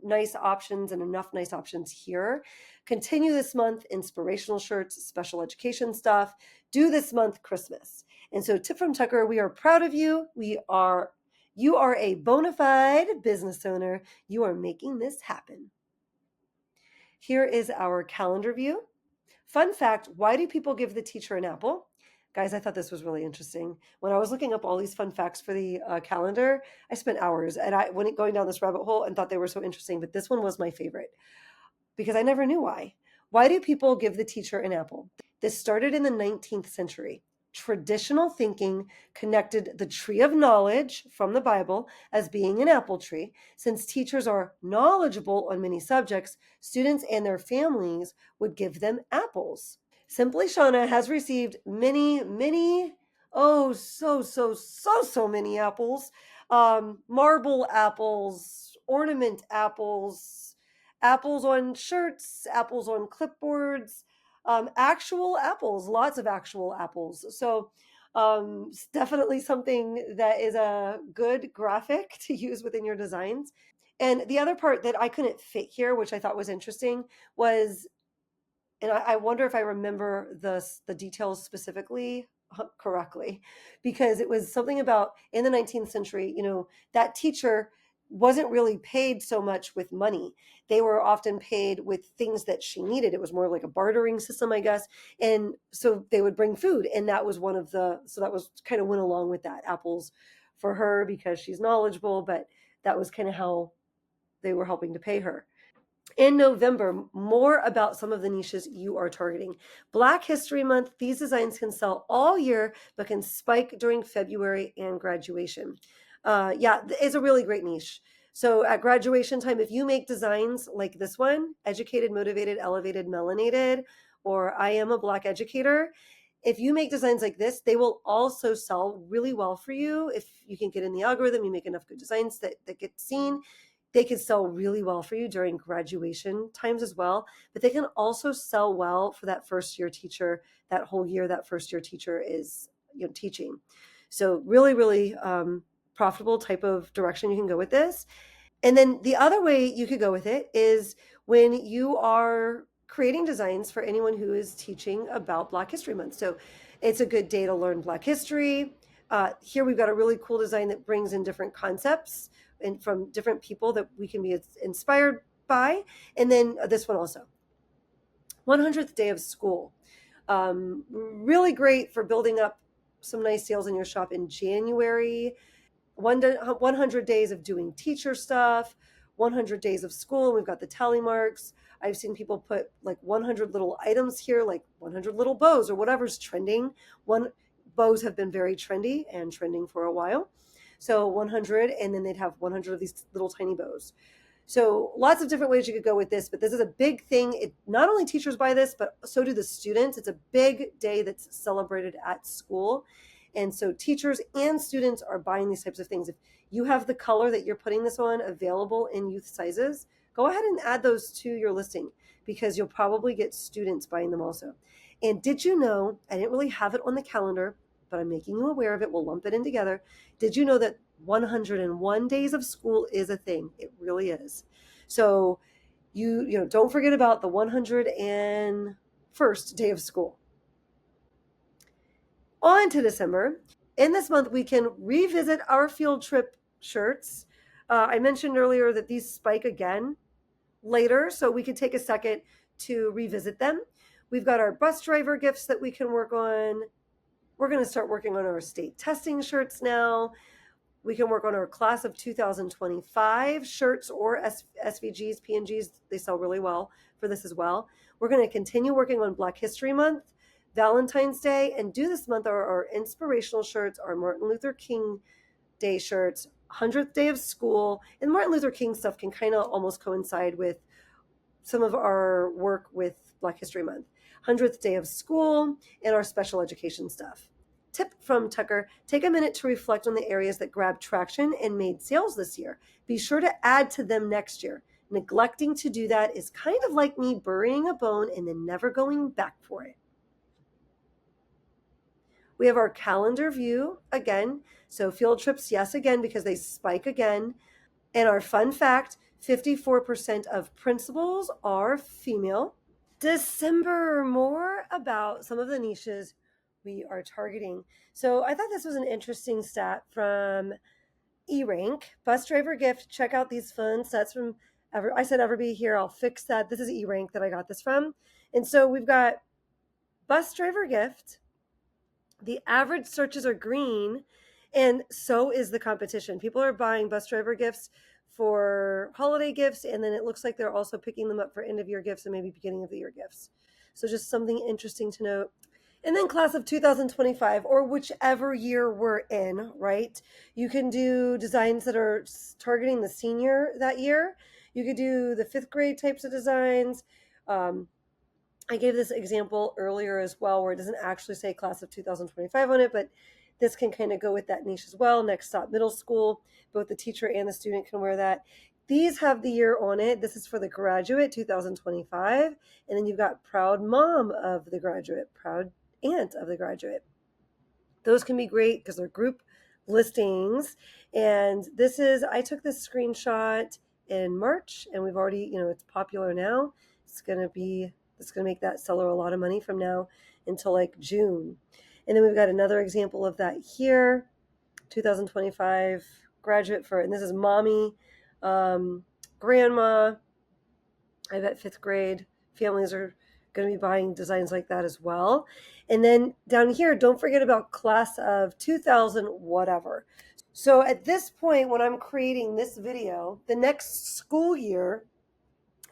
Speaker 1: nice options and enough nice options here. Continue this month, inspirational shirts, special education stuff. Do this month Christmas. And so tip from Tucker, we are proud of you. You are a bona fide business owner. You are making this happen. Here is our calendar view. Fun fact, why do people give the teacher an apple? Guys, I thought this was really interesting. When I was looking up all these fun facts for the calendar, I spent hours and I went going down this rabbit hole and thought they were so interesting, but this one was my favorite because I never knew why. Why do people give the teacher an apple? This started in the 19th century. Traditional thinking connected the tree of knowledge from the Bible as being an apple tree. Since teachers are knowledgeable on many subjects, students and their families would give them apples. Simply Shauna has received many, oh, so many apples. Marble apples, ornament apples, apples on shirts, apples on clipboards, actual apples, lots of actual apples. So it's definitely something that is a good graphic to use within your designs. And the other part that I couldn't fit here, which I thought was interesting, was, and I wonder if I remember the details specifically correctly, because it was something about in the 19th century, that teacher wasn't really paid so much with money. They were often paid with things that she needed. It was more like a bartering system, I guess. And so they would bring food. And that was so that was kind of went along with that. Apples for her because she's knowledgeable, but that was kind of how they were helping to pay her. In November, more about some of the niches you are targeting. Black History Month, these designs can sell all year, but can spike during February and graduation. Yeah, it's a really great niche. So at graduation time, if you make designs like this one, educated, motivated, elevated, melanated, or I am a Black educator, if you make designs like this, they will also sell really well for you. If you can get in the algorithm, you make enough good designs that get seen, they can sell really well for you during graduation times as well. But they can also sell well for that first year teacher, that whole year that first year teacher is teaching. So really profitable type of direction you can go with this. And then the other way you could go with it is when you are creating designs for anyone who is teaching about Black History Month. So it's a good day to learn Black history. Here we've got a really cool design that brings in different concepts and from different people that we can be inspired by. And then this one also, 100th day of school. Really great for building up some nice sales in your shop in January. 100 days of doing teacher stuff, 100 days of school, and we've got the tally marks. I've seen people put like 100 little items here, like 100 little bows or whatever's trending. Bows have been very trendy and trending for a while. So 100, and then they'd have 100 of these little tiny bows. So lots of different ways you could go with this, but this is a big thing. Not only teachers buy this, but so do the students. It's a big day that's celebrated at school. And so teachers and students are buying these types of things. If you have the color that you're putting this on available in youth sizes, go ahead and add those to your listing because you'll probably get students buying them also. And did you know, I didn't really have it on the calendar, but I'm making you aware of it. We'll lump it in together. Did you know that 101 days of school is a thing? It really is. So you don't forget about the 101st day of school. On to December. In this month, we can revisit our field trip shirts. I mentioned earlier that these spike again later, so we could take a second to revisit them. We've got our bus driver gifts that we can work on. We're going to start working on our state testing shirts now. We can work on our class of 2025 shirts or SVGs, PNGs. They sell really well for this as well. We're going to continue working on Black History Month, Valentine's Day, and do this month our inspirational shirts, our Martin Luther King Day shirts, 100th day of school. And Martin Luther King stuff can kind of almost coincide with some of our work with Black History Month, 100th day of school, and our special education stuff. Tip from Tucker, take a minute to reflect on the areas that grabbed traction and made sales this year. Be sure to add to them next year. Neglecting to do that is kind of like me burying a bone and then never going back for it. We have our calendar view again. So field trips, yes, again, because they spike again. And our fun fact, 54% of principals are female. December, more about some of the niches we are targeting. So I thought this was an interesting stat from Erank. Bus driver gift, check out these fun stats from I said Everbee here, I'll fix that. This is Erank that I got this from. And so we've got bus driver gift. The average searches are green, and so is the competition. People are buying bus driver gifts for holiday gifts, and then it looks like they're also picking them up for end of year gifts and maybe beginning of the year gifts. So just something interesting to note. And then class of 2025, or whichever year we're in, right? You can do designs that are targeting the senior that year. You could do the 5th grade types of designs. I gave this example earlier as well, where it doesn't actually say class of 2025 on it, but this can kind of go with that niche as well. Next stop, middle school. Both the teacher and the student can wear that. These have the year on it. This is for the graduate 2025. And then you've got proud mom of the graduate, proud aunt of the graduate. Those can be great because they're group listings. And this is, I took this screenshot in March, and we've already, it's popular now. It's going to make that seller a lot of money from now until like June. And then we've got another example of that here, 2025 graduate and this is mommy, grandma. I bet 5th grade families are going to be buying designs like that as well. And then down here, don't forget about class of 2000 whatever. So at this point, when I'm creating this video, the next school year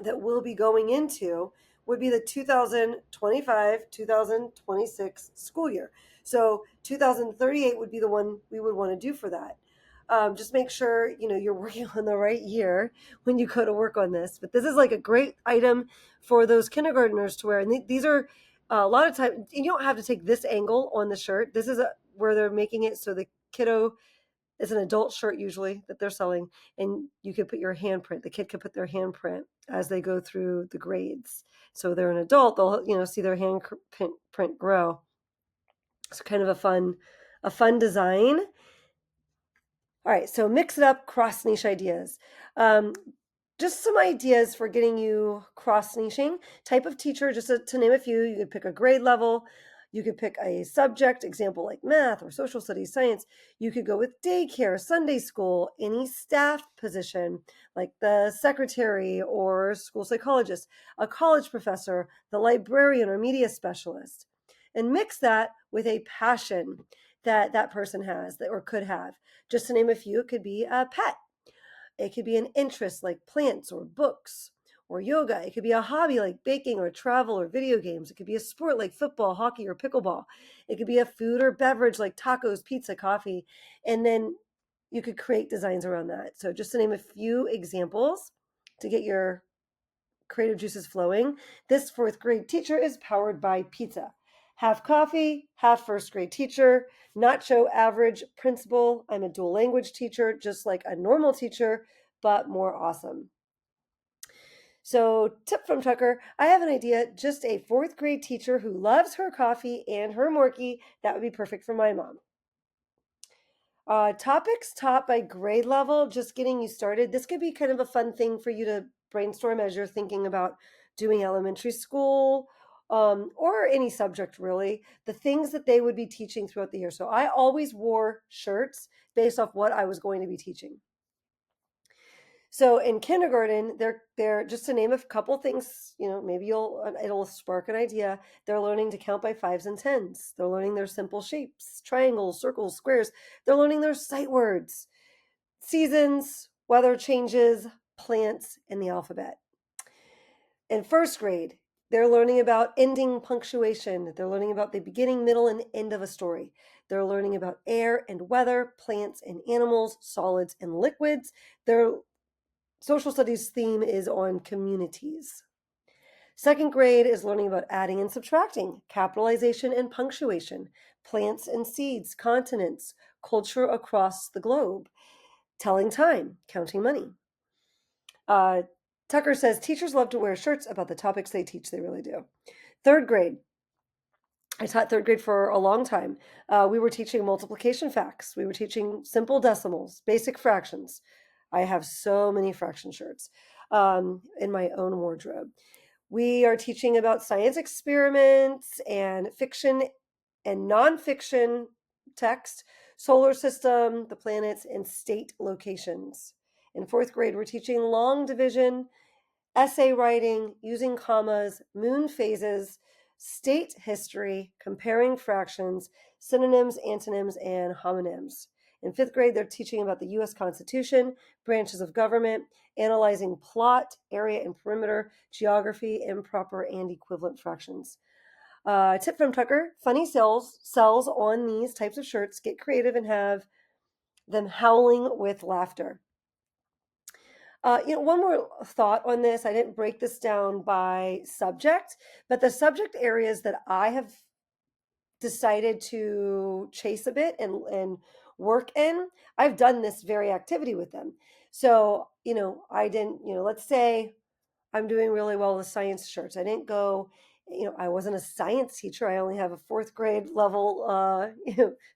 Speaker 1: that we'll be going into would be the 2025-2026 school year. So 2038 would be the one we would want to do for that. Just make sure you're working on the right year when you go to work on this. But this is like a great item for those kindergartners to wear. And these are a lot of times, you don't have to take this angle on the shirt. This is where they're making it so the kiddo is an adult shirt usually that they're selling, and you could put your handprint. The kid could put their handprint as they go through the grades. So they're an adult, they'll see their handprint grow. It's kind of a fun design. All right, so mix it up, cross niche ideas. Just some ideas for getting you cross niching. Type of teacher, just to name a few. You could pick a grade level. You could pick a subject, example like math or social studies, science. You could go with daycare, Sunday school, any staff position like the secretary or school psychologist, a college professor, the librarian or media specialist. And mix that with a passion that that person has or could have. Just to name a few, it could be a pet. It could be an interest like plants or books or yoga. It could be a hobby like baking or travel or video games. It could be a sport like football, hockey, or pickleball. It could be a food or beverage like tacos, pizza, coffee. And then you could create designs around that. So just to name a few examples to get your creative juices flowing, this 4th grade teacher is powered by pizza. Half coffee, half 1st grade teacher, nacho average principal. I'm a dual language teacher, just like a normal teacher, but more awesome. So tip from Tucker, I have an idea, just a 4th grade teacher who loves her coffee and her morky. That would be perfect for my mom. Topics taught by grade level, just getting you started. This could be kind of a fun thing for you to brainstorm as you're thinking about doing elementary school or any subject really, the things that they would be teaching throughout the year. So I always wore shirts based off what I was going to be teaching. So in kindergarten, they're just to name a couple things, maybe it'll spark an idea. They're learning to count by 5s and 10s. They're learning their simple shapes, triangles, circles, squares. They're learning their sight words, seasons, weather changes, plants, and the alphabet. In 1st grade, they're learning about ending punctuation. They're learning about the beginning, middle, and end of a story. They're learning about air and weather, plants and animals, solids and liquids. Their social studies theme is on communities. 2nd grade is learning about adding and subtracting, capitalization and punctuation, plants and seeds, continents, culture across the globe, telling time, counting money. Tucker says teachers love to wear shirts about the topics they teach. They really do. 3rd grade. I taught 3rd grade for a long time. We were teaching multiplication facts. We were teaching simple decimals, basic fractions. I have so many fraction shirts in my own wardrobe. We are teaching about science experiments and fiction and nonfiction text, solar system, the planets, and state locations. In 4th grade, we're teaching long division, essay writing, using commas, moon phases, state history, comparing fractions, synonyms, antonyms, and homonyms. In 5th grade, they're teaching about the U.S. Constitution, branches of government, analyzing plot, area and perimeter, geography, improper and equivalent fractions. Tip from Tucker, funny sells on these types of shirts. Get creative and have them howling with laughter. One more thought on this. I didn't break this down by subject, but the subject areas that I have decided to chase a bit and work in, I've done this very activity with them. So, I didn't, let's say I'm doing really well with science shirts. I didn't go, I wasn't a science teacher. I only have a 4th grade level,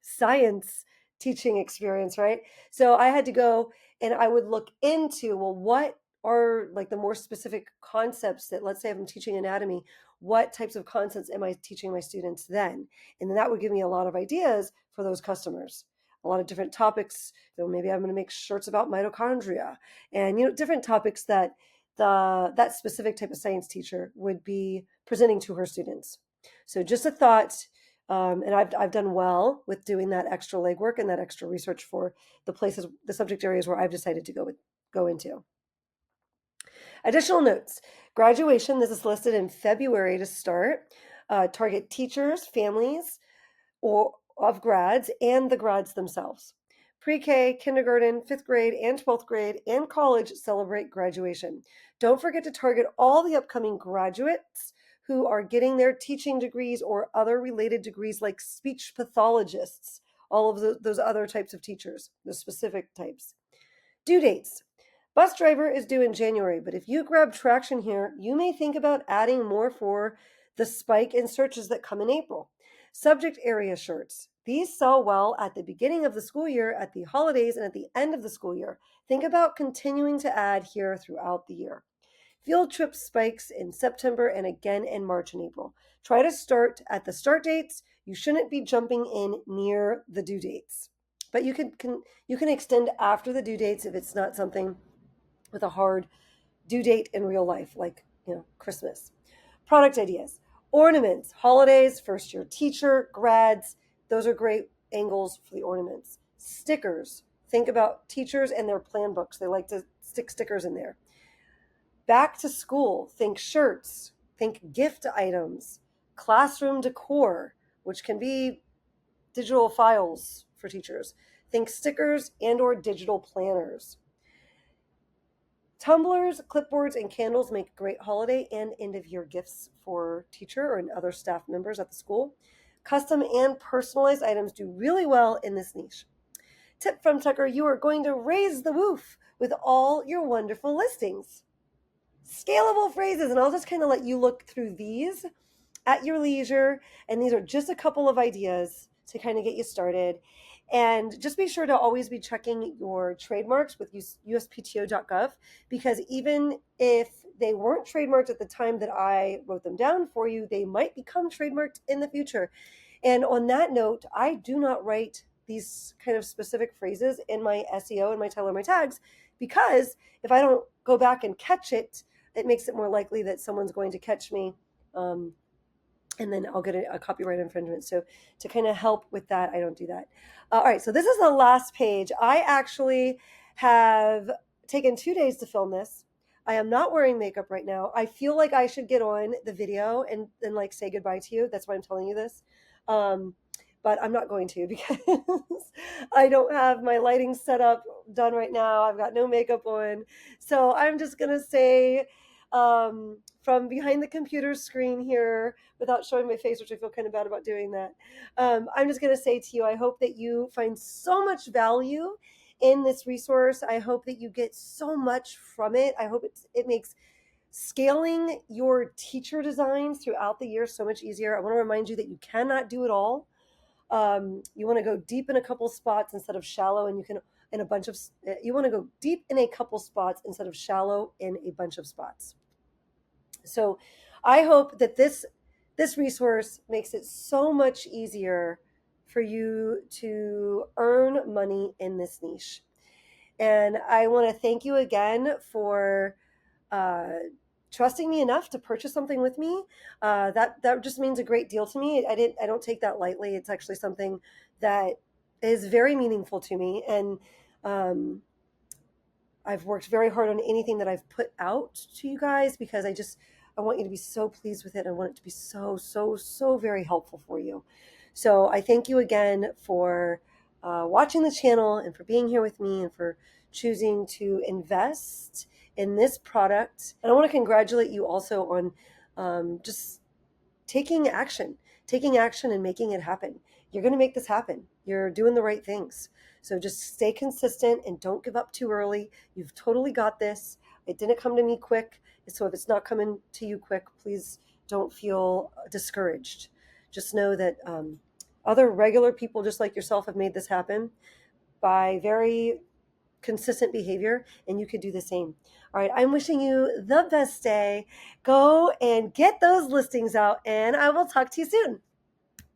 Speaker 1: science teaching experience, right? So I had to go and I would look into, well, what are like the more specific concepts that, let's say if I'm teaching anatomy, what types of concepts am I teaching my students then? And then that would give me a lot of ideas for those customers. A lot of different topics. Maybe I'm going to make shirts about mitochondria and, different topics that that specific type of science teacher would be presenting to her students. So just a thought, and I've done well with doing that extra legwork and that extra research for the subject areas where I've decided to go into. Additional notes: graduation. This is listed in February to start. Target teachers, families, or of grads and the grads themselves. Pre-K, kindergarten, 5th grade, and 12th grade, and college celebrate graduation. Don't forget to target all the upcoming graduates who are getting their teaching degrees or other related degrees like speech pathologists, all of those other types of teachers, the specific types. Due dates. Bus driver is due in January, but if you grab traction here, you may think about adding more for the spike in searches that come in April. Subject area shirts. These sell well at the beginning of the school year, at the holidays, and at the end of the school year. Think about continuing to add here throughout the year. Field trip spikes in September and again in March and April. Try to start at the start dates. You shouldn't be jumping in near the due dates. But you can extend after the due dates if it's not something with a hard due date in real life, like Christmas. Product ideas: ornaments, holidays, first year teacher, grads. Those are great angles for the ornaments. Stickers. Think about teachers and their plan books. They like to stick stickers in there. Back to school. Think shirts. Think gift items. Classroom decor, which can be digital files for teachers. Think stickers and or digital planners. Tumblers, clipboards, and candles make great holiday and end-of-year gifts for teacher and other staff members at the school. Custom and personalized items do really well in this niche. Tip from Tucker: you are going to raise the woof with all your wonderful listings. Scalable phrases, and I'll just kind of let you look through these at your leisure, and these are just a couple of ideas to kind of get you started. And just be sure to always be checking your trademarks with uspto.gov, because even if they weren't trademarked at the time that I wrote them down for you, they might become trademarked in the future. And on that note, I do not write these kind of specific phrases in my SEO and my title or my tags, because if I don't go back and catch it, it makes it more likely that someone's going to catch me. And then I'll get a copyright infringement. So to kind of help with that, I don't do that. All right, so this is the last page. I actually have taken 2 days to film this. I am not wearing makeup right now. I feel like I should get on the video and like say goodbye to you. That's why I'm telling you this. But I'm not going to, because I don't have my lighting set up done right now. I've got no makeup on. So I'm just going to say, from behind the computer screen here, without showing my face, which I feel kind of bad about doing that, I'm just going to say to you, I hope that you find so much value in this resource. I hope that you get so much from it. I hope it makes scaling your teacher designs throughout the year so much easier. I want to remind you that you cannot do it all. You want to go deep in a couple spots instead of shallow, and you want to go deep in a couple spots instead of shallow in a bunch of spots. So I hope that this resource makes it so much easier for you to earn money in this niche. And I want to thank you again for trusting me enough to purchase something with me. That just means a great deal to me. I don't take that lightly. It's actually something that is very meaningful to me. And um, I've worked very hard on anything that I've put out to you guys because I want you to be so pleased with it. I want it to be so, so, so very helpful for you. So I thank you again for watching the channel and for being here with me and for choosing to invest in this product. And I want to congratulate you also on just taking action and making it happen. You're going to make this happen. You're doing the right things. So just stay consistent and don't give up too early. You've totally got this. It didn't come to me quick. So if it's not coming to you quick, please don't feel discouraged. Just know that other regular people just like yourself have made this happen by very consistent behavior, and you could do the same. All right, I'm wishing you the best day. Go and get those listings out, and I will talk to you soon.